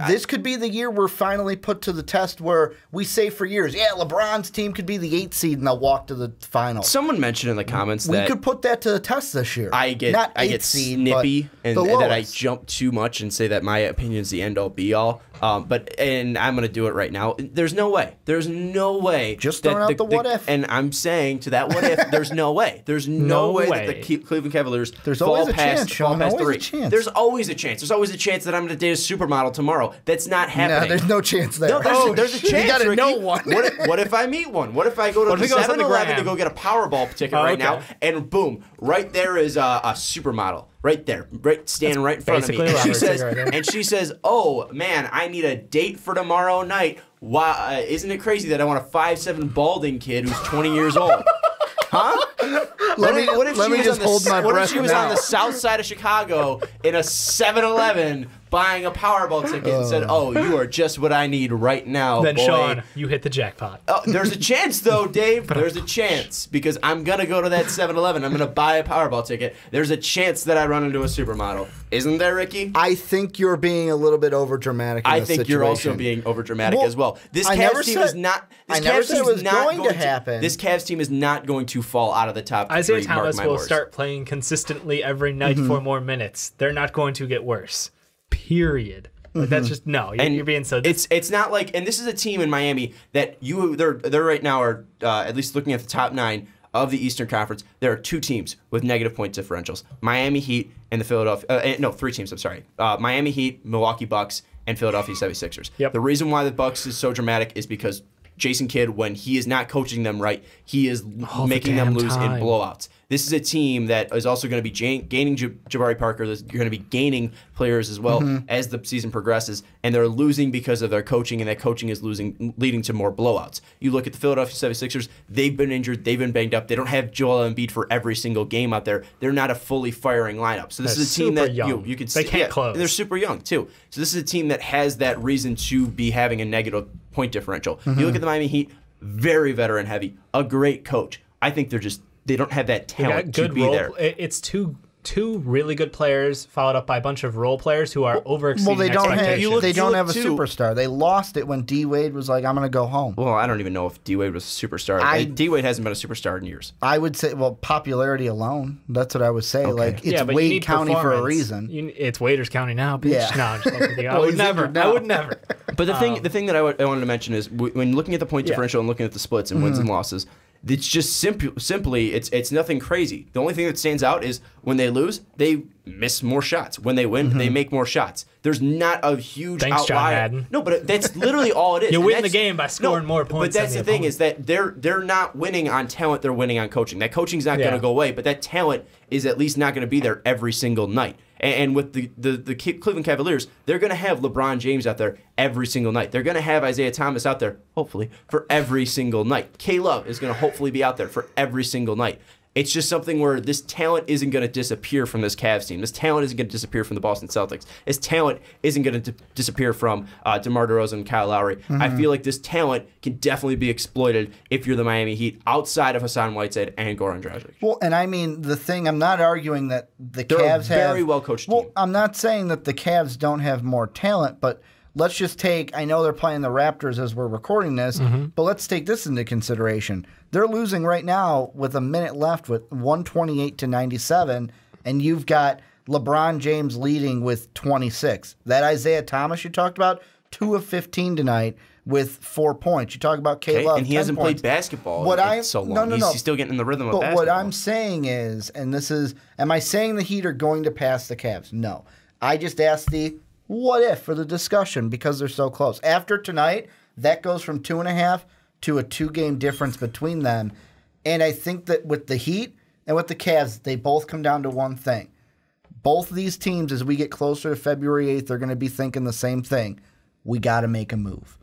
This could be the year we're finally put to the test where we say for years, LeBron's team could be the 8th seed and they'll walk to the final. Someone mentioned in the comments that we could put that to the test this year. I get snippy and that I jump too much and say that my opinion is the end-all be-all. And I'm going to do it right now. There's no way. There's no way. Just throwing out the what if. And I'm saying to that what if, there's no way. There's no way that the Cleveland Cavaliers fall past 3. There's always a chance. There's always a chance that I'm going to date a supermodel tomorrow. That's not happening. No, there's no chance there. No, there's a chance. You got to know one. What if I meet one? What if I go to the 7-Eleven to go get a Powerball ticket now, and boom, right there is a supermodel. Right there, standing right in front of me. And she says, "Oh man, I need a date for tomorrow night. Why? Isn't it crazy that I want a 5'7" balding kid who's 20 years old?" Huh? What if she was on the south side of Chicago in a 7-Eleven buying a Powerball ticket and said, "Oh, you are just what I need right now, then boy." Sean, you hit the jackpot. There's a chance, though, Dave. There's a chance because I'm going to go to that 7-Eleven. I'm going to buy a Powerball ticket. There's a chance that I run into a supermodel. Isn't there, Ricky? I think you're being a little bit overdramatic in this situation. You're also being overdramatic as well. This Cavs team is not. I never said it was going to happen. This Cavs team is not going to fall out of the top 3. Isaiah Thomas will start playing consistently every night for more minutes. They're not going to get worse. Period. Like, that's just you're being so. It's not like, and this is a team in Miami that they're right now are at least looking at the top 9 of the Eastern Conference. There are 2 teams with negative point differentials: Miami Heat and the Philadelphia. 3 teams. I'm sorry. Miami Heat, Milwaukee Bucks, and Philadelphia 76ers. Yep. The reason why the Bucks is so dramatic is because Jason Kidd, when he is not coaching them right, he is making them lose in blowouts. This is a team that is also going to be gaining Jabari Parker. You're going to be gaining players as well as the season progresses, and they're losing because of their coaching, and that coaching is leading to more blowouts. You look at the Philadelphia 76ers, they've been injured, they've been banged up. They don't have Joel Embiid for every single game out there. They're not a fully firing lineup. So this is a team that you can see. They can't close. They're super young, too. So this is a team that has that reason to be having a negative point differential. You look at the Miami Heat, very veteran heavy, a great coach. I think they're just they don't have that They got talent to good be there. It's two really good players followed up by a bunch of role players who are overexceeding Well, they don't expectations. have, they don't have a too. superstar. They lost it when D Wade was like, "I'm going to go home." Well, I don't even know if D Wade was a superstar. D Wade hasn't been a superstar in years. I would say, well, popularity alone. That's what I would say. Okay. Like, it's but you Wade need County for a performance. reason. It's Waders County now, bitch. Yeah. No, I'm just fucking with you. I Well, would he's never. injured now. I would never. But the thing that I wanted to mention is when looking at the point differential and looking at the splits and wins and losses, it's just simply it's nothing crazy. The only thing that stands out is when they lose, they miss more shots. When they win, they make more shots. There's not a huge Thanks, John outlier. Madden. No, but that's literally all it is. You And win the that's- game by scoring more points But that's than the the thing is that they're not winning on talent. They're winning on coaching. That coaching's not going Yeah. to go away, but that talent is at least not going to be there every single night. And with the Cleveland Cavaliers, they're going to have LeBron James out there every single night. They're going to have Isaiah Thomas out there, hopefully, for every single night. K-Love is going to hopefully be out there for every single night. It's just something where this talent isn't going to disappear from this Cavs team. This talent isn't going to disappear from the Boston Celtics. This talent isn't going to disappear from DeMar DeRozan and Kyle Lowry. I feel like this talent can definitely be exploited if you're the Miami Heat outside of Hassan Whiteside and Goran Dragic. Well, and I mean, the thing, I'm not arguing that the They're Cavs a very have... well-coached Well, team. I'm not saying that the Cavs don't have more talent, but let's just take... I know they're playing the Raptors as we're recording this, but let's take this into consideration. They're losing right now with a minute left with 128-97, and you've got LeBron James leading with 26. That Isaiah Thomas you talked about, 2 of 15 tonight with 4 points. You talk about K-Love, And he 10 hasn't points. played basketball What in so long. No. He's still getting in the rhythm of But basketball. what I'm saying is, and this is, am I saying the Heat are going to pass the Cavs? No. I just asked the what if for the discussion because they're so close. After tonight, that goes from 2.5 to a 2-game difference between them. And I think that with the Heat and with the Cavs, they both come down to one thing. Both of these teams, as we get closer to February 8th, they're going to be thinking the same thing. We got to make a move.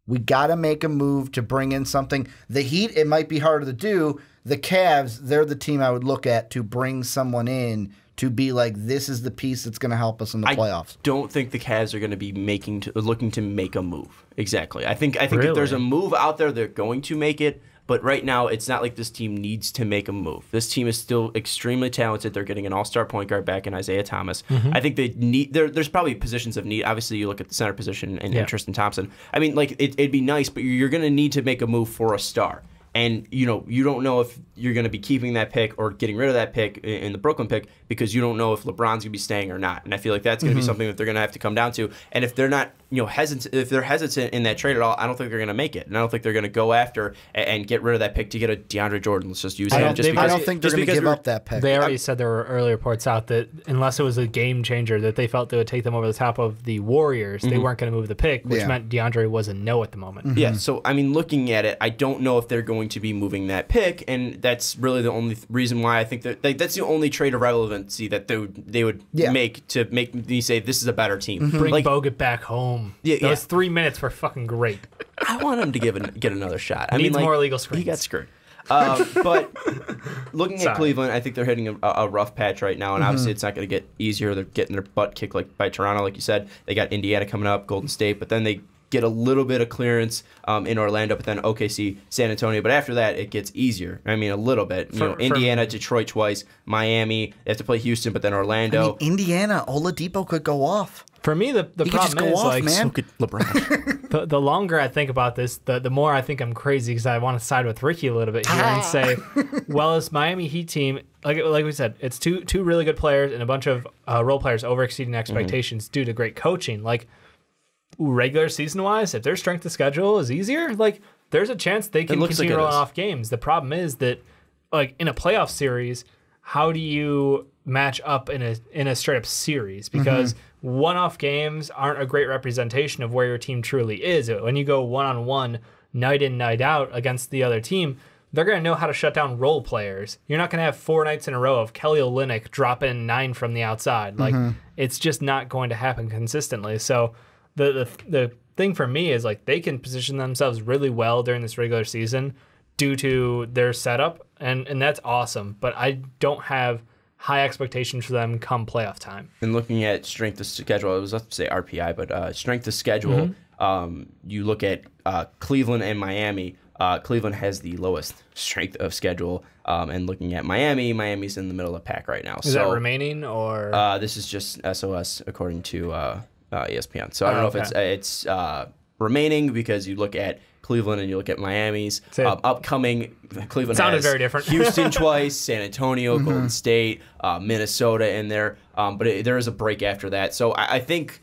We got to make a move to bring in something. The Heat, it might be harder to do. The Cavs, they're the team I would look at to bring someone in to be like, this is the piece that's going to help us in the playoffs. I don't think the Cavs are going to be looking to make a move. Exactly. I think Really? if there's a move out there, they're going to make it. But right now, it's not like this team needs to make a move. This team is still extremely talented. They're getting an all-star point guard back in Isaiah Thomas. I think they need. There's probably positions of need. Obviously, you look at the center position and Tristan Thompson. I mean, like it'd be nice, but you're going to need to make a move for a star. And you don't know if you're going to be keeping that pick or getting rid of that pick in the Brooklyn pick because you don't know if LeBron's going to be staying or not. And I feel like that's going to be something that they're going to have to come down to. And if they're not, hesitant, if they're hesitant in that trade at all, I don't think they're going to make it. And I don't think they're going to go after and get rid of that pick to get a DeAndre Jordan. Let's just use him. I don't think they're going to give up that pick. They already said there were early reports out that unless it was a game changer that they felt they would take them over the top of the Warriors, they weren't going to move the pick, which meant DeAndre was a no at the moment. Yeah, so I mean, looking at it, I don't know if they're going to be moving that pick, and that's really the only reason why I think that that's the only trade of relevancy that they would make to make me say this is a better team. Bring Bogut back home. Those 3 minutes were fucking great. I want him to get another shot. I Needs mean, more illegal screens. He got screwed. But looking at Cleveland, I think they're hitting a rough patch right now, and obviously it's not going to get easier. They're getting their butt kicked by Toronto, like you said. They got Indiana coming up, Golden State, but then they get a little bit of clearance in Orlando, but then OKC, San Antonio. But after that, it gets easier. I mean, a little bit. Indiana, Detroit twice, Miami. They have to play Houston, but then Orlando. Indiana, Oladipo could go off. For me, the problem is like man. So could LeBron. the longer I think about this, the more I think I'm crazy because I want to side with Ricky a little bit here and say, well, this Miami Heat team, like we said, it's two really good players and a bunch of role players overexceeding expectations due to great coaching. Like regular season wise, if their strength of schedule is easier, like there's a chance they can continue rolling off games. The problem is that like in a playoff series, how do you match up in a straight up series? Because one-off games aren't a great representation of where your team truly is. When you go one-on-one, night in, night out against the other team, they're going to know how to shut down role players. You're not going to have 4 nights in a row of Kelly Olynyk dropping 9 from the outside. Like it's just not going to happen consistently. So the thing for me is like they can position themselves really well during this regular season due to their setup, and that's awesome. But I don't have high expectations for them come playoff time. And looking at strength of schedule, I was about to say RPI, but strength of schedule, you look at Cleveland and Miami. Cleveland has the lowest strength of schedule. And looking at Miami's in the middle of the pack right now. Is that remaining or? This is just SOS according to ESPN. So I don't know if it's remaining because you look at Cleveland and you look at Miami's upcoming. Cleveland sounded has very different. Houston twice, San Antonio, Golden State, Minnesota in there. But there is a break after that. So I think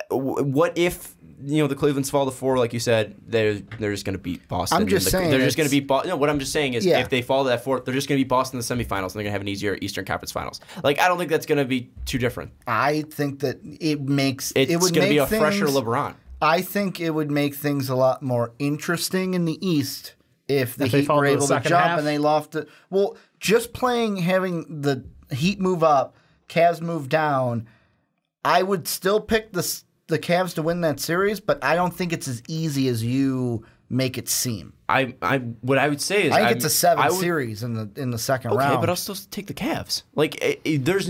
what if the Cleveland's fall to 4, like you said, they're just going to beat Boston. I'm just saying they're just going to beat Boston. No, what I'm just saying is if they fall to that 4, they're just going to beat Boston in the semifinals, and they're going to have an easier Eastern Conference Finals. Like I don't think that's going to be too different. I think that it makes it's going to be a fresher LeBron. I think it would make things a lot more interesting in the East if the Heat were able to jump and they lost it. Well, just having the Heat move up, Cavs move down, I would still pick the Cavs to win that series, but I don't think it's as easy as you make it seem. What I would say is I think it's a 7 series in the second round. Okay, but I'll still take the Cavs. Like there's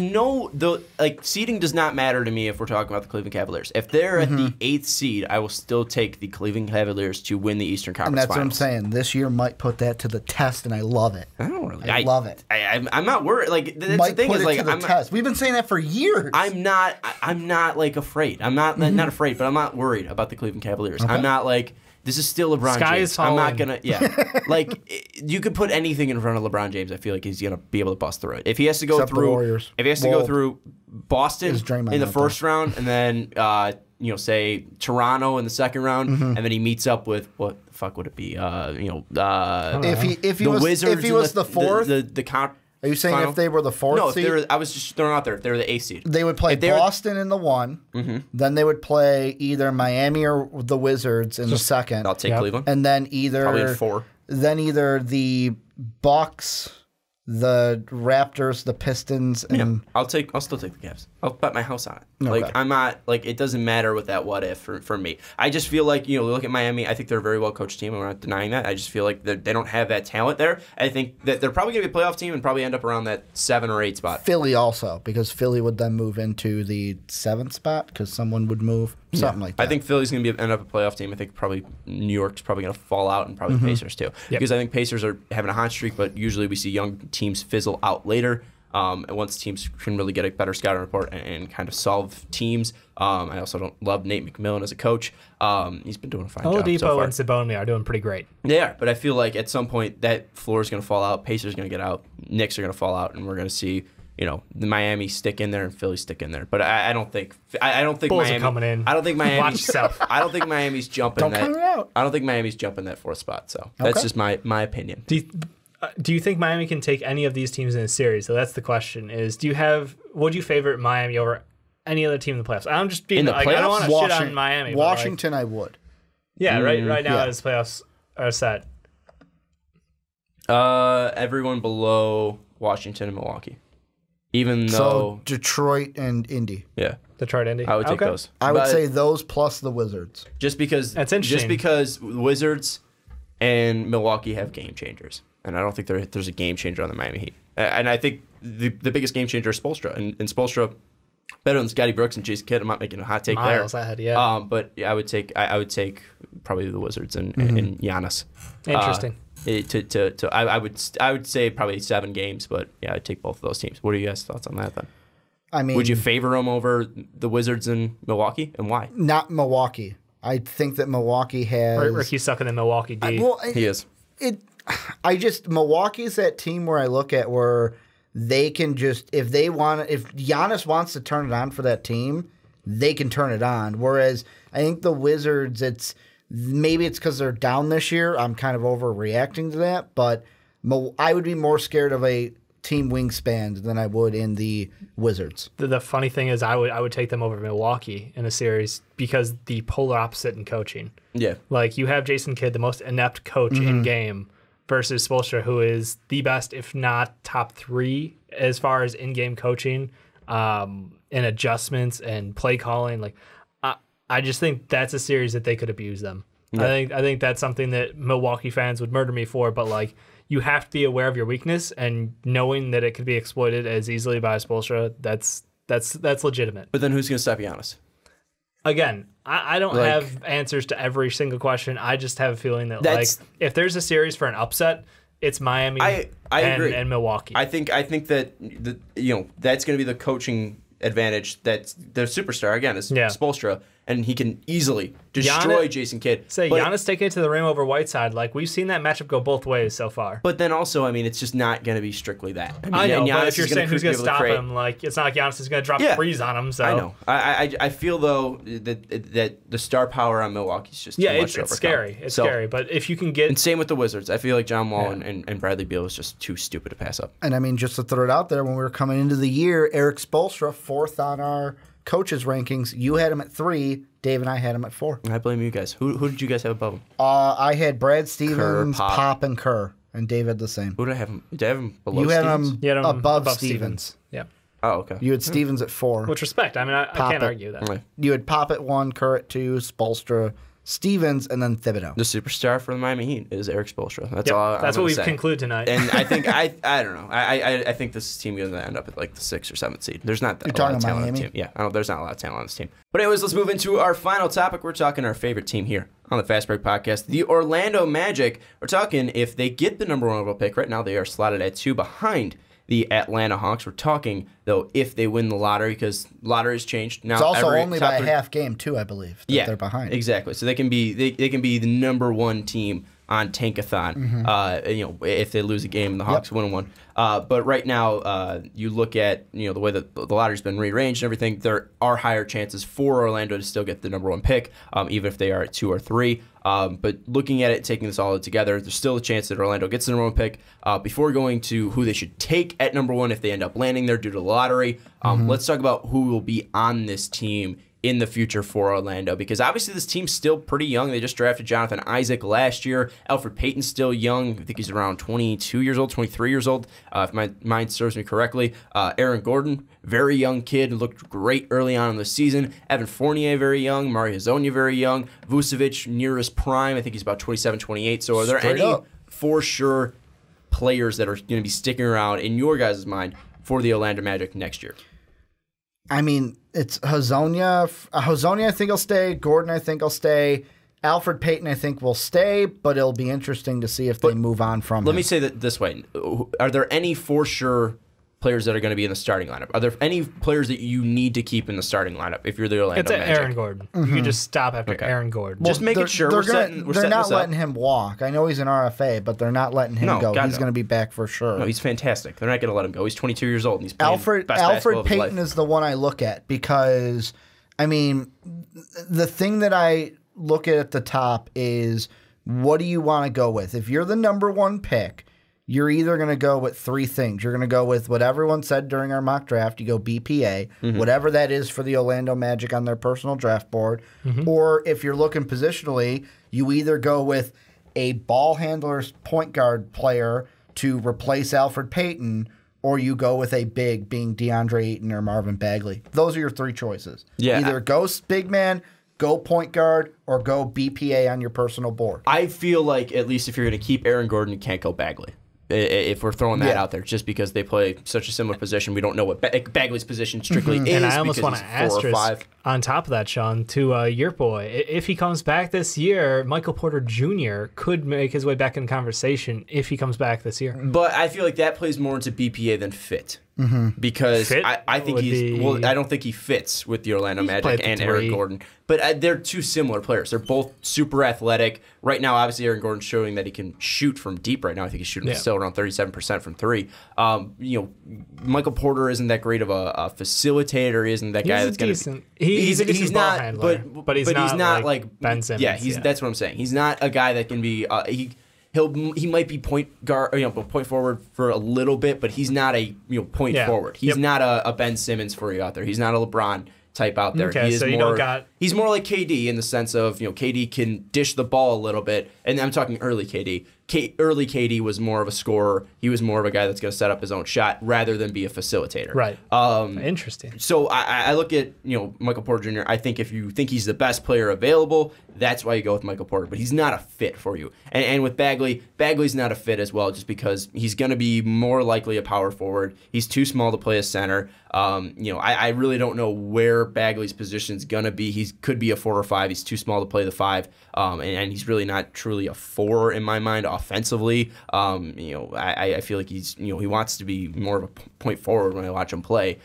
seeding does not matter to me if we're talking about the Cleveland Cavaliers. If they're at the 8th seed, I will still take the Cleveland Cavaliers to win the Eastern Conference Finals. And that's what I'm saying. This year might put that to the test, and I love it. I don't really. I love it. I'm not worried. Like that's might the thing put is it like to the test. We've been saying that for years. I'm not like afraid. I'm not not afraid, but I'm not worried about the Cleveland Cavaliers. Okay. I'm not like. This is still LeBron James. I'm not going to, like, you could put anything in front of LeBron James. I feel like he's going to be able to bust through it. If he has to go Except the Warriors. If he has to go through Boston in the first round and then, say Toronto in the second round, and then he meets up with, what the fuck would it be? If he was Wizards if he was the 4th, are you saying if they were the 4th seed? No, I was just throwing out there. If they were the 8th seed. They would play Boston in the 1. Then they would play either Miami or the Wizards in the 2nd. I'll take Cleveland. And then probably in 4. Then either the Bucks, the Raptors, the Pistons, and I'll still take the Cavs. I'll bet my house on it. Okay. Like I'm not like it doesn't matter with that what if for me. I just feel like look at Miami. I think they're a very well coached team. I'm not denying that. I just feel like they don't have that talent there. I think that they're probably gonna be a playoff team and probably end up around that 7 or 8 spot. Philly also, because Philly would then move into the 7th spot because someone would move something like that. I think Philly's gonna end up a playoff team. I think probably New York's probably gonna fall out and probably the Pacers too, because I think Pacers are having a hot streak, but usually we see young teams fizzle out later. And once teams can really get a better scouting report and kind of solve teams. I also don't love Nate McMillan as a coach. He's been doing a fine job Oladipo so far. and Sabonis are doing pretty great. They are, but I feel like at some point that floor is going to fall out. Pacers are going to get out. Knicks are going to fall out, and we're going to see the Miami stick in there and Philly stick in there. But I don't think Bulls Miami are coming in. I don't think Miami. Watch yourself. I don't think Miami's jumping Don't that. count it out. I don't think Miami's jumping that 4th spot. So that's just my opinion. Do you think Miami can take any of these teams in a series? So that's the question. Would you favorite Miami over any other team in the playoffs? I'm just being I don't want to shit on Miami. Washington, I would. Yeah, right now as playoffs are set. Everyone below Washington and Milwaukee. Even though Detroit and Indy. Yeah. Detroit, Indy. I would take those. I would say those plus the Wizards. Just because that's interesting. Just because Wizards and Milwaukee have game changers. And I don't think there's a game changer on the Miami Heat. And I think the biggest game changer is Spoelstra. And Spoelstra, better than Scotty Brooks and Jason Kidd. I'm not making a hot take Miles there. Ahead, yeah. But I would take probably the Wizards and Giannis. Interesting. I would say probably 7 games, but yeah, I'd take both of those teams. What are you guys' thoughts on that then? I mean, would you favor them over the Wizards and Milwaukee, and why? Not Milwaukee. I think that Milwaukee has. Ricky's sucking in Milwaukee D. He is. Milwaukee's that team where I look at where they can just if Giannis wants to turn it on for that team, they can turn it on. Whereas I think the Wizards, maybe it's because they're down this year. I'm kind of overreacting to that, but I would be more scared of a team wingspan than I would in the Wizards. The funny thing is, I would take them over Milwaukee in a series because the polar opposite in coaching. Yeah, like you have Jason Kidd, the most inept coach in game, versus Spoelstra, who is the best, if not top 3, as far as in-game coaching, and adjustments and play calling. Like, I just think that's a series that they could abuse them. Yeah. I think that's something that Milwaukee fans would murder me for. But like, you have to be aware of your weakness and knowing that it could be exploited as easily by Spoelstra. That's legitimate. But then who's going to stop Giannis? again, I don't have answers to every single question. I just have a feeling that if there's a series for an upset, it's Miami I agree. and Milwaukee. I think that that's going to be the coaching advantage. That the superstar again is Spoelstra, and he can easily destroy Jason Kidd. Giannis taking it to the rim over Whiteside. Like, we've seen that matchup go both ways so far. But then also, I mean, it's just not going to be strictly that. I know, but if you're saying who's going to stop him, like, it's not like Giannis is going to drop threes on him. So I know. I feel though that the star power on Milwaukee is just too much to it's scary. It's scary. But if you can get and same with the Wizards, I feel like John Wall and Bradley Beal is just too stupid to pass up. And I mean, just to throw it out there, when we were coming into the year, Eric Spoelstra, 4th on our coaches rankings. You had him at 3. Dave and I had him at 4. I blame you guys. Who did you guys have above him? I had Brad Stevens, Kerr, Pop, and Kerr, and Dave had the same. Who did I have him? Did I have him below You had Stevens? him above Stevens. Yeah. Oh, okay. You had Stevens at 4. Which respect. I mean, I can't argue that. Right. You had Pop at 1, Kerr at 2, Spoelstra, Stevens, and then Thibodeau. The superstar for the Miami Heat is Eric Spoelstra. That's all. That's what we've concluded tonight. And I think I don't know. I think this team is going to end up at like the 6th or 7th seed. There's not that a lot of talent on the team. Yeah, I don't. There's not a lot of talent on this team. But anyways, let's move into our final topic. We're talking our favorite team here on the Fast Break Podcast, the Orlando Magic. We're talking if they get the number 1 overall pick. Right now, they are slotted at 2 behind the Atlanta Hawks. We're talking, though, if they win the lottery, because lottery's changed. Now, it's also only by a half game, too, I believe, that they're behind. Exactly. So they can be the number 1 team on Tankathon, if they lose a game and the Hawks win one. But right now, you look at the way that the lottery's been rearranged and everything, there are higher chances for Orlando to still get the number 1 pick, even if they are at 2 or 3. But looking at it, taking this all together, there's still a chance that Orlando gets the number 1 pick. Before going to who they should take at number 1 if they end up landing there due to the lottery, let's talk about who will be on this team in the future for Orlando, because obviously this team's still pretty young. They just drafted Jonathan Isaac last year. Alfred Payton's still young. I think he's around 22 years old, 23 years old, if my mind serves me correctly. Aaron Gordon, very young kid, looked great early on in the season. Evan Fournier, very young. Mario Hezonja, very young. Vucevic, near his prime. I think he's about 27, 28. So are there any for sure players that are going to be sticking around in your guys' mind for the Orlando Magic next year? I mean, it's Hezonja. Hezonja, I think, will stay. Gordon, I think, will stay. Alfred Payton, I think, will stay, but it'll be interesting to see if they move on from him. Let me say that this way. Are there any for sure players that are going to be in the starting lineup? Are there any players that you need to keep in the starting lineup if you're the Orlando Magic? It's Aaron Gordon. You can just stop after Aaron Gordon. Just making sure they're not letting him walk. I know he's an RFA, but they're not letting him go. He's going to be back for sure. No, he's fantastic. They're not going to let him go. He's 22 years old, and he's playing Alfred basketball Payton of his life. is the one I look at because, I mean, the thing that I look at the top is what do you want to go with? If you're the number 1 pick, you're either going to go with 3 things. You're going to go with what everyone said during our mock draft. You go BPA, whatever that is for the Orlando Magic on their personal draft board. Or if you're looking positionally, you either go with a ball handler's point guard player to replace Alfred Payton, or you go with a big being DeAndre Ayton or Marvin Bagley. Those are your 3 choices. Yeah. Either go big man, go point guard, or go BPA on your personal board. I feel like at least if you're going to keep Aaron Gordon, you can't go Bagley. If we're throwing that out there, just because they play such a similar position, we don't know what Bagley's position strictly is. And I almost want to asterisk on top of that, Sean, to your boy. If he comes back this year, Michael Porter Jr. could make his way back in conversation if he comes back this year. But I feel like that plays more into BPA than fit. Because Fit I think I don't think he fits with the Orlando Magic and Aaron Gordon. But they're 2 similar players. They're both super athletic. Right now, obviously, Aaron Gordon's showing that he can shoot from deep right now. I think he's shooting still around 37% from 3. Michael Porter isn't that great of a facilitator. He isn't that guy that's going to be... He's a decent ball handler, but he's not like Ben Simmons. Yeah, that's what I'm saying. He's not a guy that can be... He might be point guard, point forward for a little bit, but he's not a point forward. He's not a Ben Simmons for you out there. He's not a LeBron type out there. Okay, he's more like KD in the sense of KD can dish the ball a little bit, and I'm talking early KD. Early KD was more of a scorer. He was more of a guy that's going to set up his own shot rather than be a facilitator. Right. Interesting. So I look at Michael Porter Jr. I think if you think he's the best player available, that's why you go with Michael Porter. But he's not a fit for you. And with Bagley's not a fit as well, just because he's going to be more likely a power forward. He's too small to play a center. I really don't know where Bagley's position is going to be. could be a 4 or 5. He's too small to play the 5, and he's really not truly a 4 in my mind offensively. I feel like he wants to be more of a point forward when I watch him play.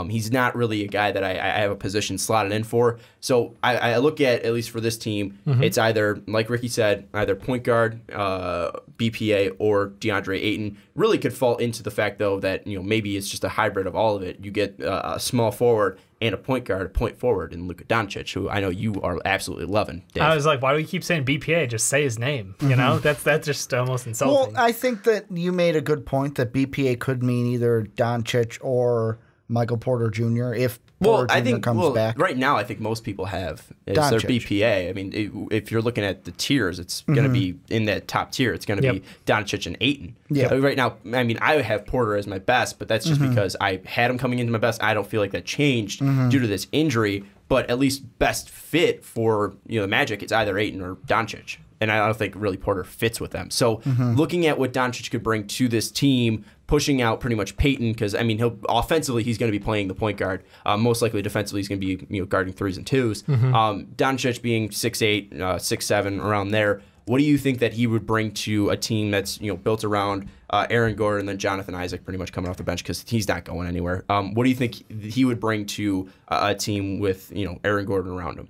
He's not really a guy that I have a position slotted in for. So I look at least for this team, it's either, like Ricky said, either point guard, BPA, or DeAndre Ayton. Really could fall into the fact, though, that maybe it's just a hybrid of all of it. You get a small forward and a point guard, a point forward, and Luka Doncic, who I know you are absolutely loving, Dave. I was like, why do we keep saying BPA? Just say his name. That's just almost insulting. Well, I think that you made a good point that BPA could mean either Doncic or Michael Porter Jr. if Porter Jr. comes back. Right now, I think most people have their BPA. I mean, if you're looking at the tiers, it's going to be in that top tier. It's going to be Doncic and Ayton. Yeah. Right now, I mean, I have Porter as my best, but that's just because I had him coming into my best. I don't feel like that changed due to this injury, but at least best fit for the Magic, it's either Ayton or Doncic. And I don't think really Porter fits with them. So looking at what Doncic could bring to this team, pushing out pretty much Peyton, because I mean, offensively he's going to be playing the point guard. Most likely defensively he's going to be guarding 3s and 2s. Doncic being 6'8", 6'7", around there. What do you think that he would bring to a team that's built around Aaron Gordon and then Jonathan Isaac pretty much coming off the bench because he's not going anywhere? What do you think he would bring to a team with Aaron Gordon around him?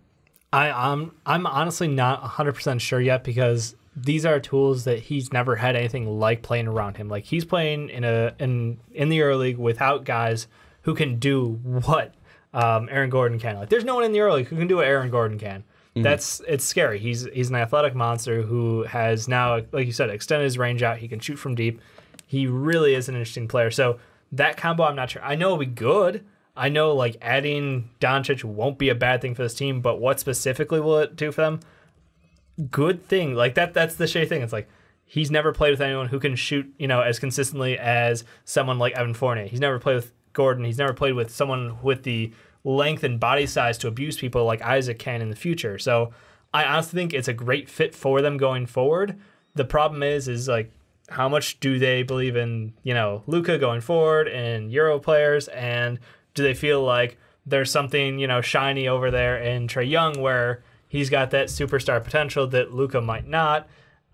I'm honestly not 100% sure yet because these are tools that he's never had anything like playing around him. Like he's playing in the EuroLeague without guys who can do what Aaron Gordon can. Like there's no one in the EuroLeague who can do what Aaron Gordon can. It's scary. He's an athletic monster who has now, like you said, extended his range out. He can shoot from deep. He really is an interesting player. So that combo, I'm not sure. I know it'll be good. I know like adding Doncic won't be a bad thing for this team, but what specifically will it do for them? Good thing. Like that's the shitty thing. It's like he's never played with anyone who can shoot, as consistently as someone like Evan Fournier. He's never played with Gordon. He's never played with someone with the length and body size to abuse people like Isaac can in the future. So I honestly think it's a great fit for them going forward. The problem is like how much do they believe in, Luka going forward and Euro players, and do they feel like there's something, shiny over there in Trae Young where he's got that superstar potential that Luka might not?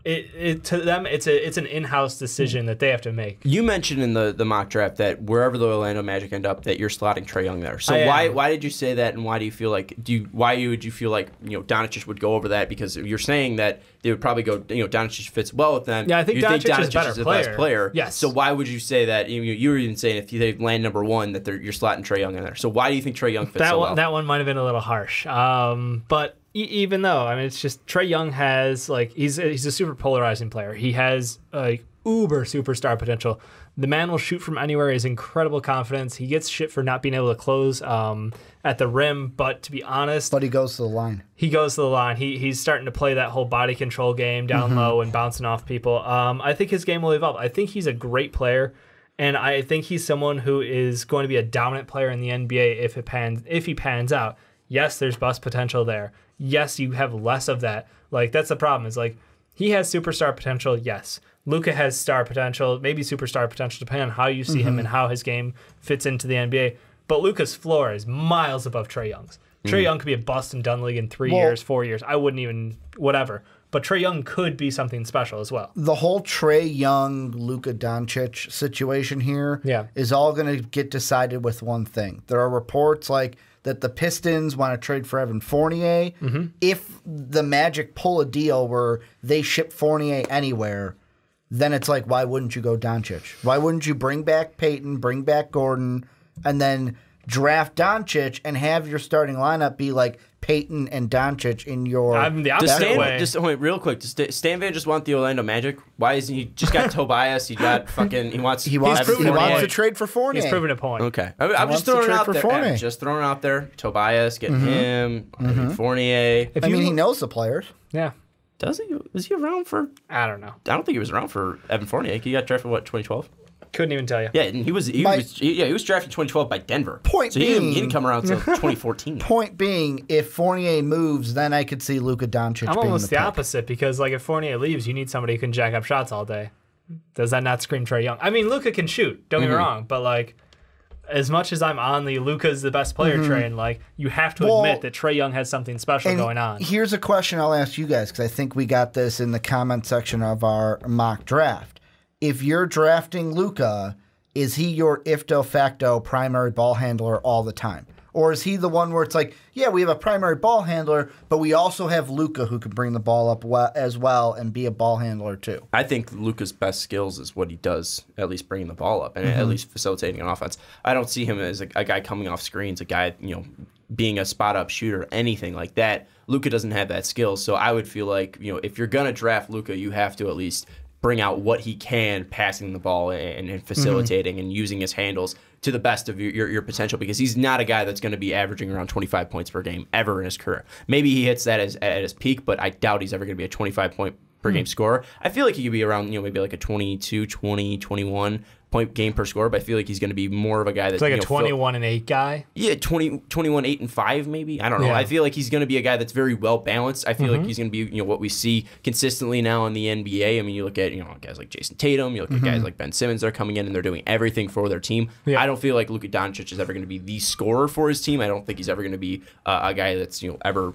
To them, it's an in-house decision that they have to make. You mentioned in the mock draft that wherever the Orlando Magic end up, that you're slotting Trae Young there. So why did you say that, and why do you feel like would you feel like Doncic would go over that? Because you're saying that they would probably go Doncic fits well with them. Yeah, I think Doncic is the best player. Yes. So why would you say that? You were even saying if they land number 1 that you're slotting Trae Young in there. So why do you think Trae Young fits so well? That one might have been a little harsh. But even though, I mean, it's just Trae Young has he's a super polarizing player. He has uber superstar potential. The man will shoot from anywhere. He has incredible confidence. He gets shit for not being able to close at the rim, but to be honest, he goes to the line. He's starting to play that whole body control game down low and bouncing off people. I think his game will evolve. I think he's a great player, and I think he's someone who is going to be a dominant player in the NBA if he pans out. Yes, there's bust potential there. Yes, you have less of that. That's the problem. Is he has superstar potential. Yes, Luka has star potential, maybe superstar potential, depending on how you see him and how his game fits into the NBA. But Luka's floor is miles above Trae Young's. Trae Young could be a bust and done league in 3 years, 4 years. I wouldn't even whatever. But Trae Young could be something special as well. The whole Trae Young, Luka Doncic situation here is all going to get decided with one thing. There are reports that the Pistons want to trade for Evan Fournier. If the Magic pull a deal where they ship Fournier anywhere, then it's why wouldn't you go Doncic? Why wouldn't you bring back Peyton, bring back Gordon, and then draft Doncic and have your starting lineup be Peyton and Doncic in your... I'm the opposite way. Wait, real quick. Does Stan Van just want the Orlando Magic? Why isn't he just got Tobias? He got fucking... He wants to trade for Fournier. He's proven a point. Okay. I'm just throwing it out there. I'm just throwing it out there. Tobias, getting him. Fournier. He knows the players. Yeah. Does he? Was he around for... I don't know. I don't think he was around for Evan Fournier. He got drafted, 2012? Couldn't even tell you. Yeah, and he was drafted in 2012 by Denver. He didn't come around until 2014. Point being, if Fournier moves, then I could see Luka Doncic. I'm almost the opposite because if Fournier leaves, you need somebody who can jack up shots all day. Does that not scream Trae Young? I mean, Luka can shoot. Don't get me wrong, but as much as I'm on the Luka's the best player train, like, you have to admit that Trae Young has something special going on. Here's a question I'll ask you guys, because I think we got this in the comment section of our mock draft. If you're drafting Luka, is he your if de facto primary ball handler all the time? Or is he the one where it's like, yeah, we have a primary ball handler, but we also have Luka who can bring the ball up as well and be a ball handler too? I think Luka's best skills is what he does, at least bringing the ball up and at least facilitating an offense. I don't see him as a guy coming off screens, a guy, being a spot-up shooter, anything like that. Luka doesn't have that skill, so I would feel like, if you're going to draft Luka, you have to at least bring out what he can passing the ball and facilitating and using his handles to the best of your potential, because he's not a guy that's going to be averaging around 25 points per game ever in his career. Maybe he hits that at his peak, but I doubt he's ever going to be a 25-point per game scorer. I feel like he could be around, maybe like a 22, 20, 21 point game per score, but I feel like he's going to be more of a guy that's like a 21-8 guy. Yeah, 21, 8, and 5 maybe. I don't know. Yeah. I feel like he's going to be a guy that's very well balanced. I feel like he's going to be what we see consistently now in the NBA. I mean, you look at guys like Jason Tatum, you look at guys like Ben Simmons. They're coming in and they're doing everything for their team. Yeah. I don't feel like Luka Doncic is ever going to be the scorer for his team. I don't think he's ever going to be a guy that's ever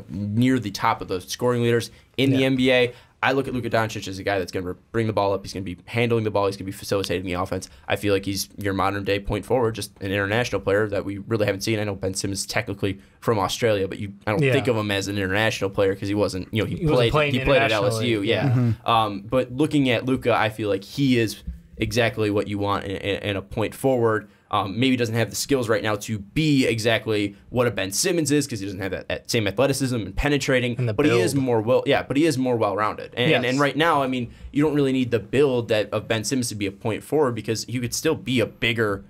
near the top of the scoring leaders in the NBA. I look at Luka Doncic as a guy that's going to bring the ball up. He's going to be handling the ball. He's going to be facilitating the offense. I feel like he's your modern-day point forward, just an international player that we really haven't seen. I know Ben Simmons is technically from Australia, but I don't think of him as an international player because he wasn't. He played at LSU. Yeah. But looking at Luka, I feel like he is exactly what you want in a point forward. Maybe doesn't have the skills right now to be exactly what a Ben Simmons is because he doesn't have that same athleticism and penetrating. And but he is more well-rounded. And right now, I mean, you don't really need the build of Ben Simmons to be a point forward because you could still be a bigger,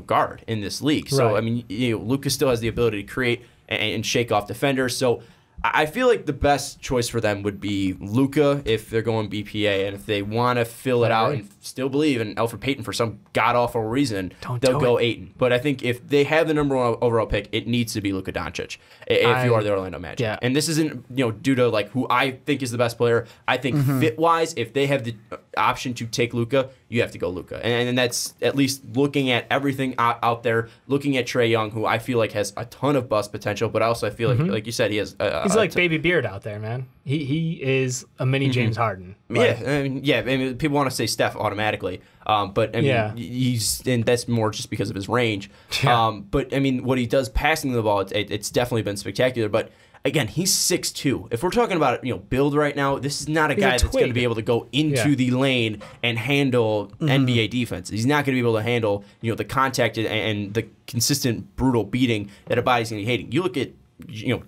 guard in this league. So right. I mean, Luka still has the ability to create and shake off defenders. So I feel like the best choice for them would be Luka if they're going BPA, and if they want to fill it out and still believe in Elfrid Payton for some god-awful reason, they'll go Ayton. But I think if they have the number one overall pick, it needs to be Luka Doncic if you are the Orlando Magic. Yeah. And this isn't due to like who I think is the best player. I think fit-wise, if they have the option to take Luka, you have to go Luka. And that's at least looking at everything out there, looking at Trae Young, who I feel like has a ton of bust potential, but also I feel like you said, he has he's like Baby Beard out there, man. He is a mini James Harden. Like, I mean, people want to say Steph automatically, but I mean, and that's more just because of his range. Yeah. But I mean, what he does passing the ball, it's definitely been spectacular. But again, he's 6'2". If we're talking about build right now, this is not a guy that's going to be able to go into the lane and handle NBA defense. He's not going to be able to handle the contact and the consistent brutal beating that a body's going to be hating. You look at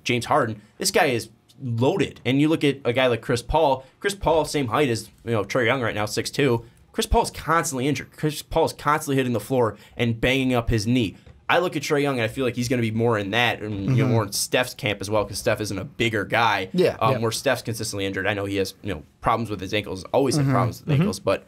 James Harden. This guy is loaded, and you look at a guy like Chris Paul. Chris Paul, same height as Trae Young right now, 6'2". Chris Paul's constantly injured. Chris Paul's constantly hitting the floor and banging up his knee. I look at Trae Young, and I feel like he's going to be more in that, and more in Steph's camp as well, because Steph isn't a bigger guy. Where Steph's consistently injured. I know he has problems with his ankles. Always had problems with ankles, but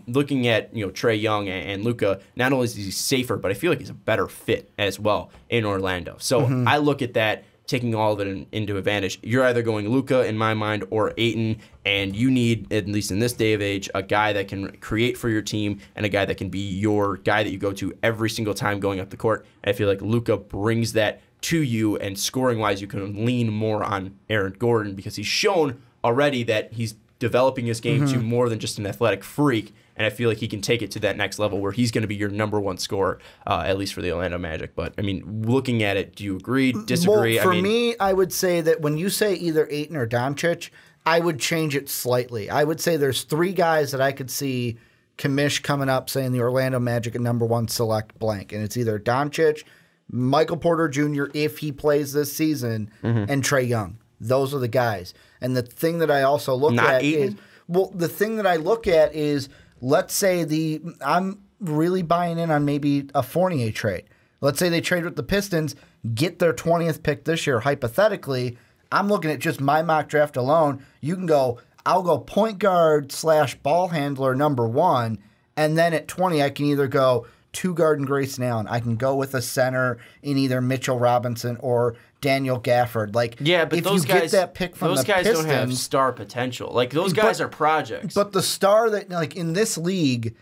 looking at Trae Young and Luka, not only is he safer, but I feel like he's a better fit as well in Orlando. So I look at that, taking all of it into advantage. You're either going Luka in my mind or Ayton, and you need, at least in this day of age, a guy that can create for your team and a guy that can be your guy that you go to every single time going up the court. And I feel like Luka brings that to you, and scoring-wise, you can lean more on Aaron Gordon because he's shown already that he's developing his game to more than just an athletic freak. And I feel like he can take it to that next level where he's going to be your number one scorer, at least for the Orlando Magic. But, I mean, looking at it, do you agree, disagree? Well, for me, I would say that when you say either Ayton or Doncic, I would change it slightly. I would say there's three guys that I could see Kamish coming up saying the Orlando Magic at number one select blank. And it's either Doncic, Michael Porter Jr. if he plays this season, and Trae Young. Those are the guys. And the thing that I also look at is, the thing that I look at is, let's say I'm really buying in on maybe a Fournier trade. Let's say they trade with the Pistons, get their 20th pick this year, hypothetically. I'm looking at just my mock draft alone. You can go, I'll go point guard / ball handler number one, and then at 20 I can either go two guard and Grayson Allen. I can go with a center in either Mitchell Robinson or Daniel Gafford. Like, but if those you guys, get that pick from those the guys Pistons, don't have star potential. Like, those guys are projects. But the star that, like, in this league,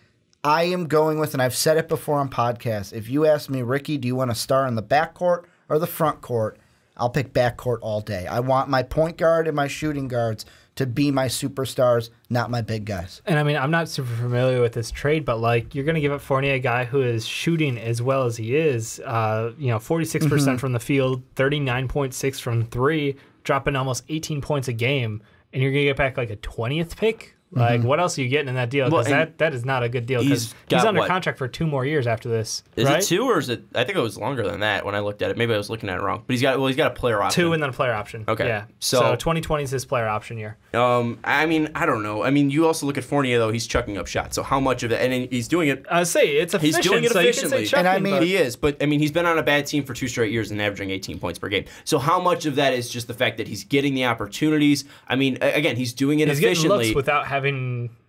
I am going with, and I've said it before on podcasts, if you ask me, Ricky, do you want to star in the backcourt or the front court? I'll pick backcourt all day. I want my point guard and my shooting guards to be my superstars, not my big guys. And I mean, I'm not super familiar with this trade, but like you're going to give up Fournier, a guy who is shooting as well as he is, 46% from the field, 39.6 from three, dropping almost 18 points a game, and you're going to get back like a 20th pick? Like, what else are you getting in that deal? Because that is not a good deal. Because he's under contract for 2 more years after this. Is right? it 2 or is it? I think it was longer than that when I looked at it. Maybe I was looking at it wrong. But he's got a player option. 2 and then a player option. Okay. Yeah. So 2020 is his player option year. I mean, I don't know. I mean, you also look at Fournier though. He's chucking up shots. So how much of it? And he's doing it. It's efficient. He's doing it efficiently. So and I mean, he is. But I mean, he's been on a bad team for 2 straight years and averaging 18 points per game. So how much of that is just the fact that he's getting the opportunities? I mean, again, he's doing it efficiently. He's getting looks without having.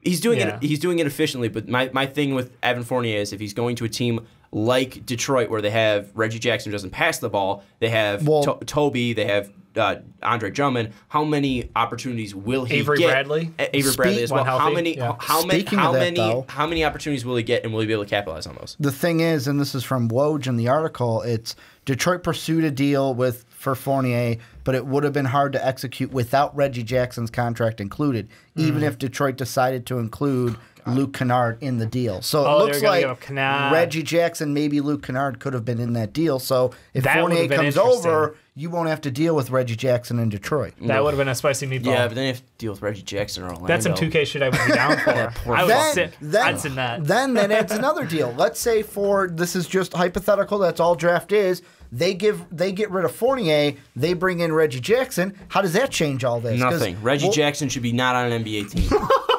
He's doing it. He's doing it efficiently. But my thing with Evan Fournier is if he's going to a team like Detroit, where they have Reggie Jackson who doesn't pass the ball, they have Toby, they have Andre Drummond. How many opportunities will he Avery get? Bradley. Avery Bradley as well. How many? Yeah. How many opportunities will he get, and will he be able to capitalize on those? The thing is, and this is from Woj in the article, it's Detroit pursued a deal for Fournier, but it would have been hard to execute without Reggie Jackson's contract included, even if Detroit decided to include Luke Kennard in the deal. So it looks like Reggie Jackson, maybe Luke Kennard could have been in that deal. So if Fournier comes over, you won't have to deal with Reggie Jackson in Detroit. That would have been a spicy meatball. Yeah, but then you have to deal with Reggie Jackson or Orlando. That's some 2K shit I would be down for. I'd sit that. Then that adds another deal. Let's say this is just hypothetical, that's all draft is. They get rid of Fournier. They bring in Reggie Jackson. How does that change all this? Nothing. Reggie Jackson should be not on an NBA team.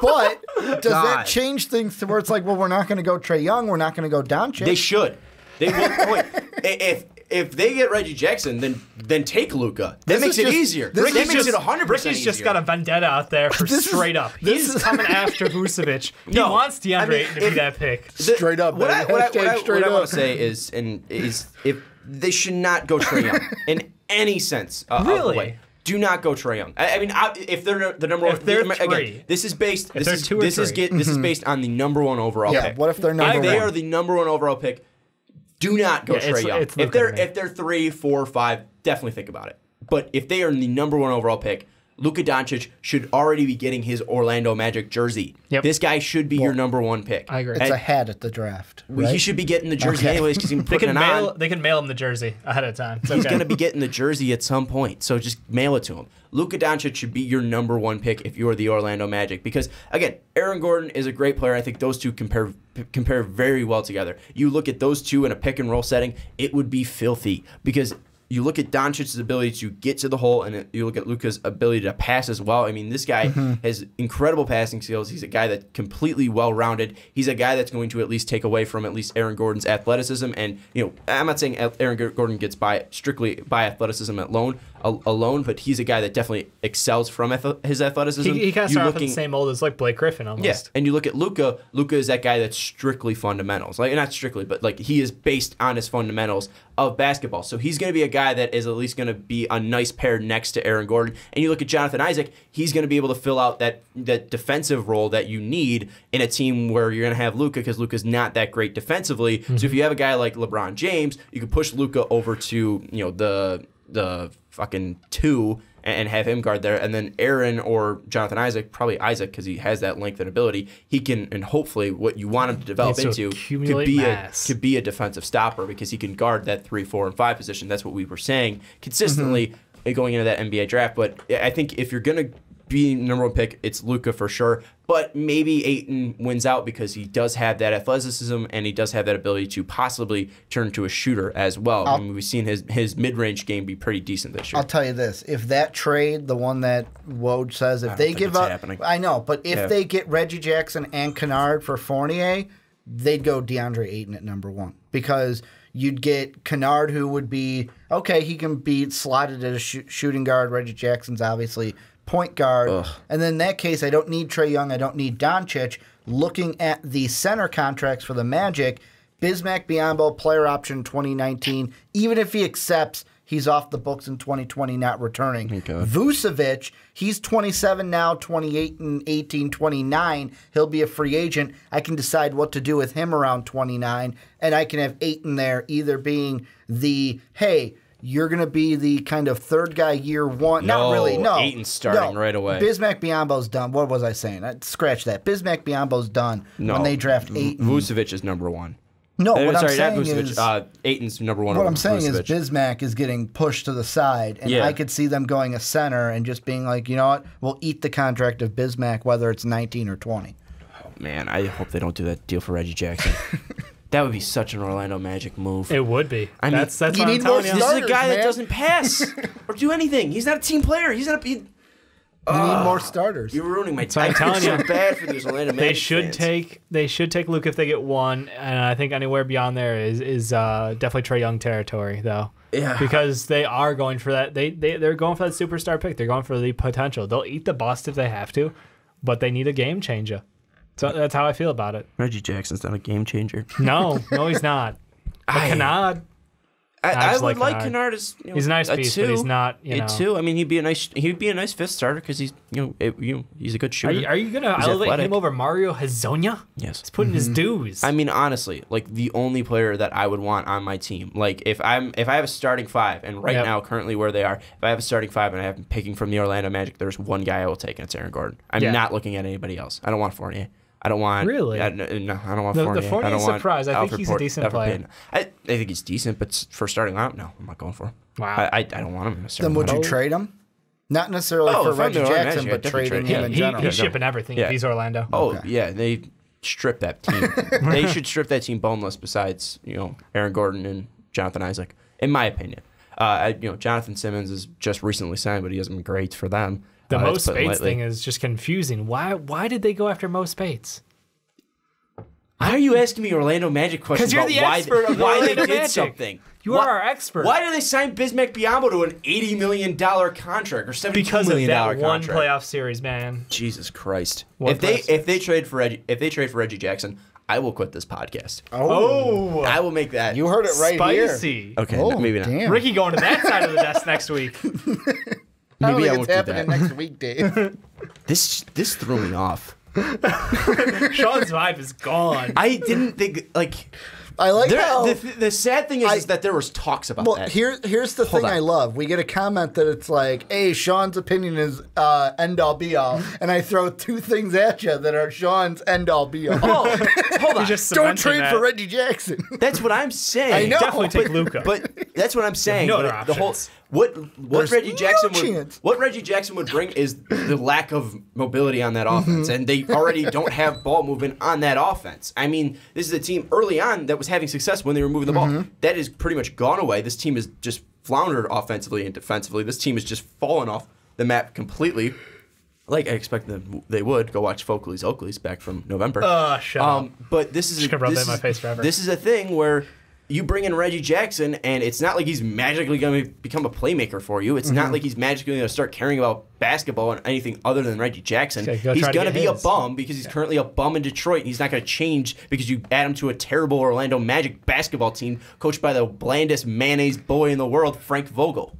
But does that change things to where it's like, well, we're not going to go Trae Young. We're not going to go Doncic. They should. They will. Wait, if they get Reggie Jackson, then take Luka. That makes it easier. That makes it 100% Ricky's just got a vendetta out there for straight up. He's coming after Vucevic. He wants DeAndre Ayton to be that pick. Straight up. What I want to say is if they should not go Trae Young in any sense. Really? Of the way. Do not go Trae Young. I mean, if they're the number one, if they're again, this is based. This is based on the number 1 overall pick. What if they're number 1? If they are the number 1 overall pick, do not go Trae Young. If they're 3, 4, 5, definitely think about it. But if they are the number 1 overall pick, Luka Doncic should already be getting his Orlando Magic jersey. Yep. This guy should be your number 1 pick. I agree. It's ahead at the draft. Right? He should be getting the jersey anyways because he's putting it on. They can mail him the jersey ahead of time. He's going to be getting the jersey at some point, so just mail it to him. Luka Doncic should be your number 1 pick if you're the Orlando Magic because, again, Aaron Gordon is a great player. I think those two compare very well together. You look at those two in a pick-and-roll setting, it would be filthy because you look at Doncic's ability to get to the hole, and you look at Luka's ability to pass as well. I mean, this guy has incredible passing skills. He's a guy that's completely well-rounded. He's a guy that's going to at least take away from at least Aaron Gordon's athleticism. And I'm not saying Aaron Gordon gets by strictly by athleticism alone, but he's a guy that definitely excels from his athleticism. He kind of starts off in the same mold as like Blake Griffin almost. Yeah, and you look at Luka. Luka is that guy that's strictly fundamentals. Like not strictly, but like he is based on his fundamentals of basketball. So he's going to be a guy that is at least going to be a nice pair next to Aaron Gordon. And you look at Jonathan Isaac, he's going to be able to fill out that defensive role that you need in a team where you're going to have Luka because Luka's not that great defensively. So if you have a guy like LeBron James, you can push Luka over to the fucking 2 and have him guard there, and then Aaron or Jonathan Isaac, probably Isaac because he has that length and ability, he can, and hopefully what you want him to develop into could be a defensive stopper because he can guard that 3, 4, and 5 position. That's what we were saying consistently going into that NBA draft. But I think if you're going to be number 1 pick, it's Luka for sure. But maybe Ayton wins out because he does have that athleticism and he does have that ability to possibly turn into a shooter as well. I mean, we've seen his mid-range game be pretty decent this year. I'll tell you this. If that trade, the one that Woj says, if they give up... Happening. I know, but if they get Reggie Jackson and Kennard for Fournier, they'd go DeAndre Ayton at number 1 because you'd get Kennard who would be, okay, he can be slotted as a shooting guard. Reggie Jackson's obviously point guard. And then in that case, I don't need Trae Young. I don't need Doncic. Looking at the center contracts for the Magic, Bismack Biyombo, player option 2019, even if he accepts, He's off the books in 2020, not returning. Okay. Vucevic, he's 27 now, 28 and 18, 29. He'll be a free agent. I can decide what to do with him around 29, and I can have Ayton there either being the, hey, you're going to be the kind of third guy year one. No, Not really, no. Ayton's starting right away. Bismack Biyombo's done. What was I saying? Scratch that. Bismack Biyombo's done when they draft Ayton. Vucevic is number one. No, what I'm sorry, saying not Vucevic. is... Ayton's number one What over I'm saying Vucevic. is Bismack is getting pushed to the side, and Yeah. I could see them going a center and just being like, you know what, we'll eat the contract of Bismack, whether it's 19 or 20. Oh, man, I hope they don't do that deal for Reggie Jackson. That would be such an Orlando Magic move. It would be. I mean, that's you what I'm need telling more you. This is a starters, guy that man. doesn't pass or do anything. He's not a team player. He's not a... You need more starters. You're ruining my what time. I'm telling so you. bad for these Orlando Magic They should take Luke if they get one, and I think anywhere beyond there is definitely Trae Young territory though. Yeah. Because they are going for that. They're going for that superstar pick. They're going for the potential. They'll eat the bust if they have to, but they need a game changer. So that's how I feel about it. Reggie Jackson's not a game changer. No, he's not. But Kennard, I just would like like Kennard as he's a nice piece, but he's not. a two. I mean, he'd be a nice fifth starter because he's he's a good shooter. Are you gonna He's elevate athletic. him over Mario Hezonja? Yes. He's putting his dues. I mean, honestly, like the only player that I would want on my team, like if I have a starting five, and right now currently where they are, if I have a starting five and I have them picking from the Orlando Magic, there's one guy I will take, and it's Aaron Gordon. I'm not looking at anybody else. I don't want Fournier. I don't want Really? No, I don't want Fournier. The Fournier I don't want surprise. I think Alfred he's a decent Alfred player. Payton. I think he's decent, but for starting out, no, I'm not going for him. Wow. I don't want him in a starting Then would you lineup. trade him? Not necessarily for if I'm Reggie the Orlando Jackson, Magic, but I'd definitely trading trade him in him. general. He's shipping everything if he's Orlando. Oh yeah, they strip that team. They should strip that team boneless. Besides, Aaron Gordon and Jonathan Isaac, in my opinion. Jonathan Simmons is just recently signed, but he hasn't been great for them. The Mo to put it Spates lightly. thing is just confusing. Why did they go after Mo Spates? Why are you asking me Orlando Magic questions 'Cause you're about the expert of the why they Orlando did Magic. something? You are our expert. Why did they sign Bismack Biyombo to an $80 million contract or $72 Because of million that one contract? playoff series, man. Jesus Christ! One If they trade for Reggie Jackson, I will quit this podcast. Oh, I will make that. You heard it right spicy. here. Okay, Oh, maybe not. damn. Ricky going to that side of the desk next week. I don't Maybe think I it's won't do happening that. next week, Dave. This threw me off. Sean's vibe is gone. I didn't think I like how... the sad thing is that there was talks about Well, that. here's the thing on. I love. We get a comment that it's like, hey, Sean's opinion is end-all, be-all. And I throw two things at you that are Sean's end-all, be-all. Oh, hold on. Just Don't cementing trade that. for Reggie Jackson. That's what I'm saying. I know. Definitely take Luka. But that's what I'm saying. no other But the whole options. what There's Reggie no Jackson chance. what Reggie Jackson would bring is the lack of mobility on that offense, and they already don't have ball movement on that offense. I mean, this is a team early on that was having success when they were moving the ball. That is pretty much gone away. This team has just floundered offensively and defensively. This team has just fallen off the map completely. Like I expected they would. Go watch Folkley's Oakley's back from November. Shut up. But this is Just gonna rub that in my face forever. This is a thing where you bring in Reggie Jackson, and it's not like he's magically going to become a playmaker for you. It's not like he's magically going to start caring about basketball and anything other than Reggie Jackson. Okay, go he's try to going to get be a his. bum because he's currently a bum in Detroit. And he's not going to change because you add him to a terrible Orlando Magic basketball team coached by the blandest mayonnaise boy in the world, Frank Vogel.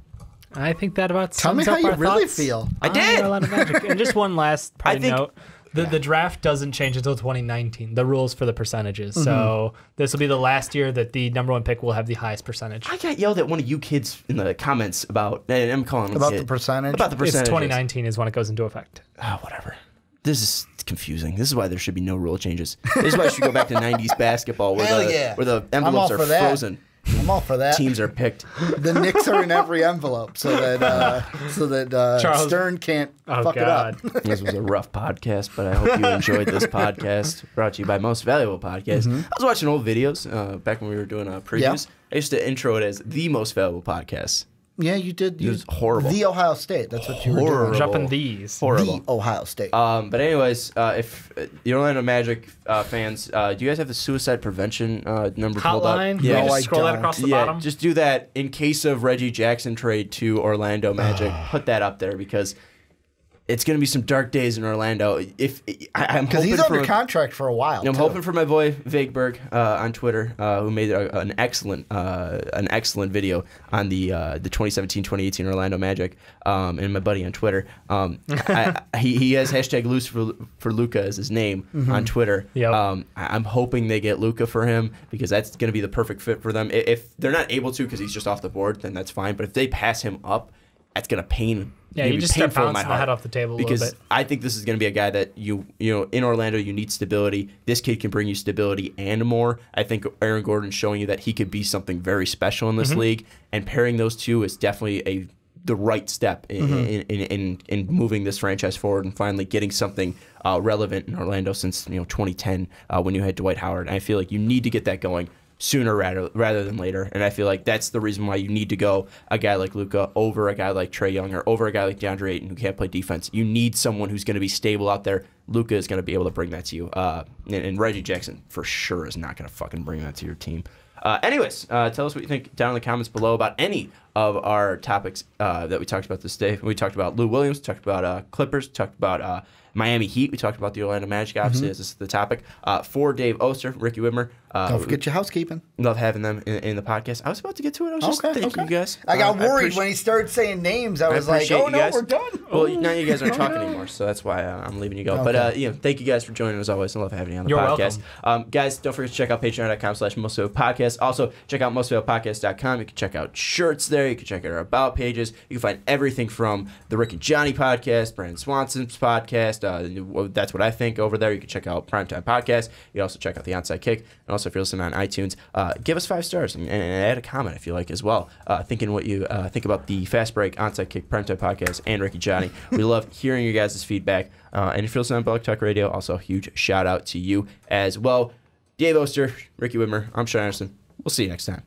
I think that about Tell me sums how up you our really thoughts feel. I on did. Orlando Magic. And just one last I think- note. The draft doesn't change until 2019, the rules for the percentages. So this will be the last year that the number one pick will have the highest percentage. I got yelled at one of you kids in the comments about, and I'm calling him a About kid. the percentage? About the It's percentage. 2019 is when it goes into effect. Whatever. This is confusing. This is why there should be no rule changes. This is why I should go back to 90s basketball where Hell the yeah. where the I'm all envelopes are for that. frozen. I'm all for that. Teams are picked. The Knicks are in every envelope so that Charles- Stern can't Oh, fuck God. it up. This was a rough podcast, but I hope you enjoyed this podcast. Brought to you by Most Valuable Podcast. I was watching old videos back when we were doing previews. Yeah. I used to intro it as the Most Valuable Podcast. Yeah, you did. It was horrible. The Ohio State. That's what you were Horrible. doing. Jumping these. Horrible. The Ohio State. But anyways, if the Orlando Magic fans, do you guys have the suicide prevention number pulled up? Hotline? Yeah, Can you No, just I scroll that don't. across the yeah, bottom. just do that in case of Reggie Jackson trade to Orlando Magic. Put that up there because it's going to be some dark days in Orlando. I'm because he's under contract for a while. I'm hoping for my boy Vakeberg on Twitter, who made an excellent video on the 2017-2018 Orlando Magic, and my buddy on Twitter. He has hashtag loose for Luka as his name on Twitter. Yep. I'm hoping they get Luka for him because that's going to be the perfect fit for them. If they're not able to because he's just off the board, then that's fine. But if they pass him up, that's going to pain. Yeah, you just start bouncing the head off the table a little bit. Because I think this is going to be a guy that you know in Orlando you need stability. This kid can bring you stability and more. I think Aaron Gordon's showing you that he could be something very special in this league, and pairing those two is definitely the right step in moving this franchise forward and finally getting something relevant in Orlando since 2010 when you had Dwight Howard. And I feel like you need to get that going sooner rather than later. And I feel like that's the reason why you need to go a guy like Luka over a guy like Trae Young or over a guy like DeAndre Ayton who can't play defense. You need someone who's going to be stable out there. Luka is going to be able to bring that to you. And Reggie Jackson for sure is not going to fucking bring that to your team. Anyways, tell us what you think down in the comments below about any of our topics that we talked about this day. We talked about Lou Williams, talked about Clippers, talked about Miami Heat. We talked about the Orlando Magic, obviously, as this is the topic. For Dave Oster, Ricky Widmer. Don't forget your housekeeping. Love having them in the podcast. I was about to get to it. I was just thanking you guys. I got worried when he started saying names. I was like, oh, no, we're done. Well, now you guys aren't talking anymore, so that's why I'm leaving you go. Okay. But, thank you guys for joining as always. I love having you on the podcast. Welcome. Guys, don't forget to check out patreon.com/mostofpodcast. Also, check out mostofpodcast.com. You can check out shirts there. You can check out our About pages. You can find everything from the Rick and Johnny podcast, Brandon Swanson's podcast. That's what I think over there. You can check out Primetime Podcast. You can also check out the Onside Kick. And also, if you're listening on iTunes, give us 5 stars and add a comment if you like as well. Thinking what you think about the Fast Break, Onside Kick, Primetime Podcast, and Ricky Johnny. We love hearing your guys' feedback. And if you're listening on Blog Talk Radio, also a huge shout out to you as well. Dave Oster, Ricky Widmer, I'm Sean Anderson. We'll see you next time.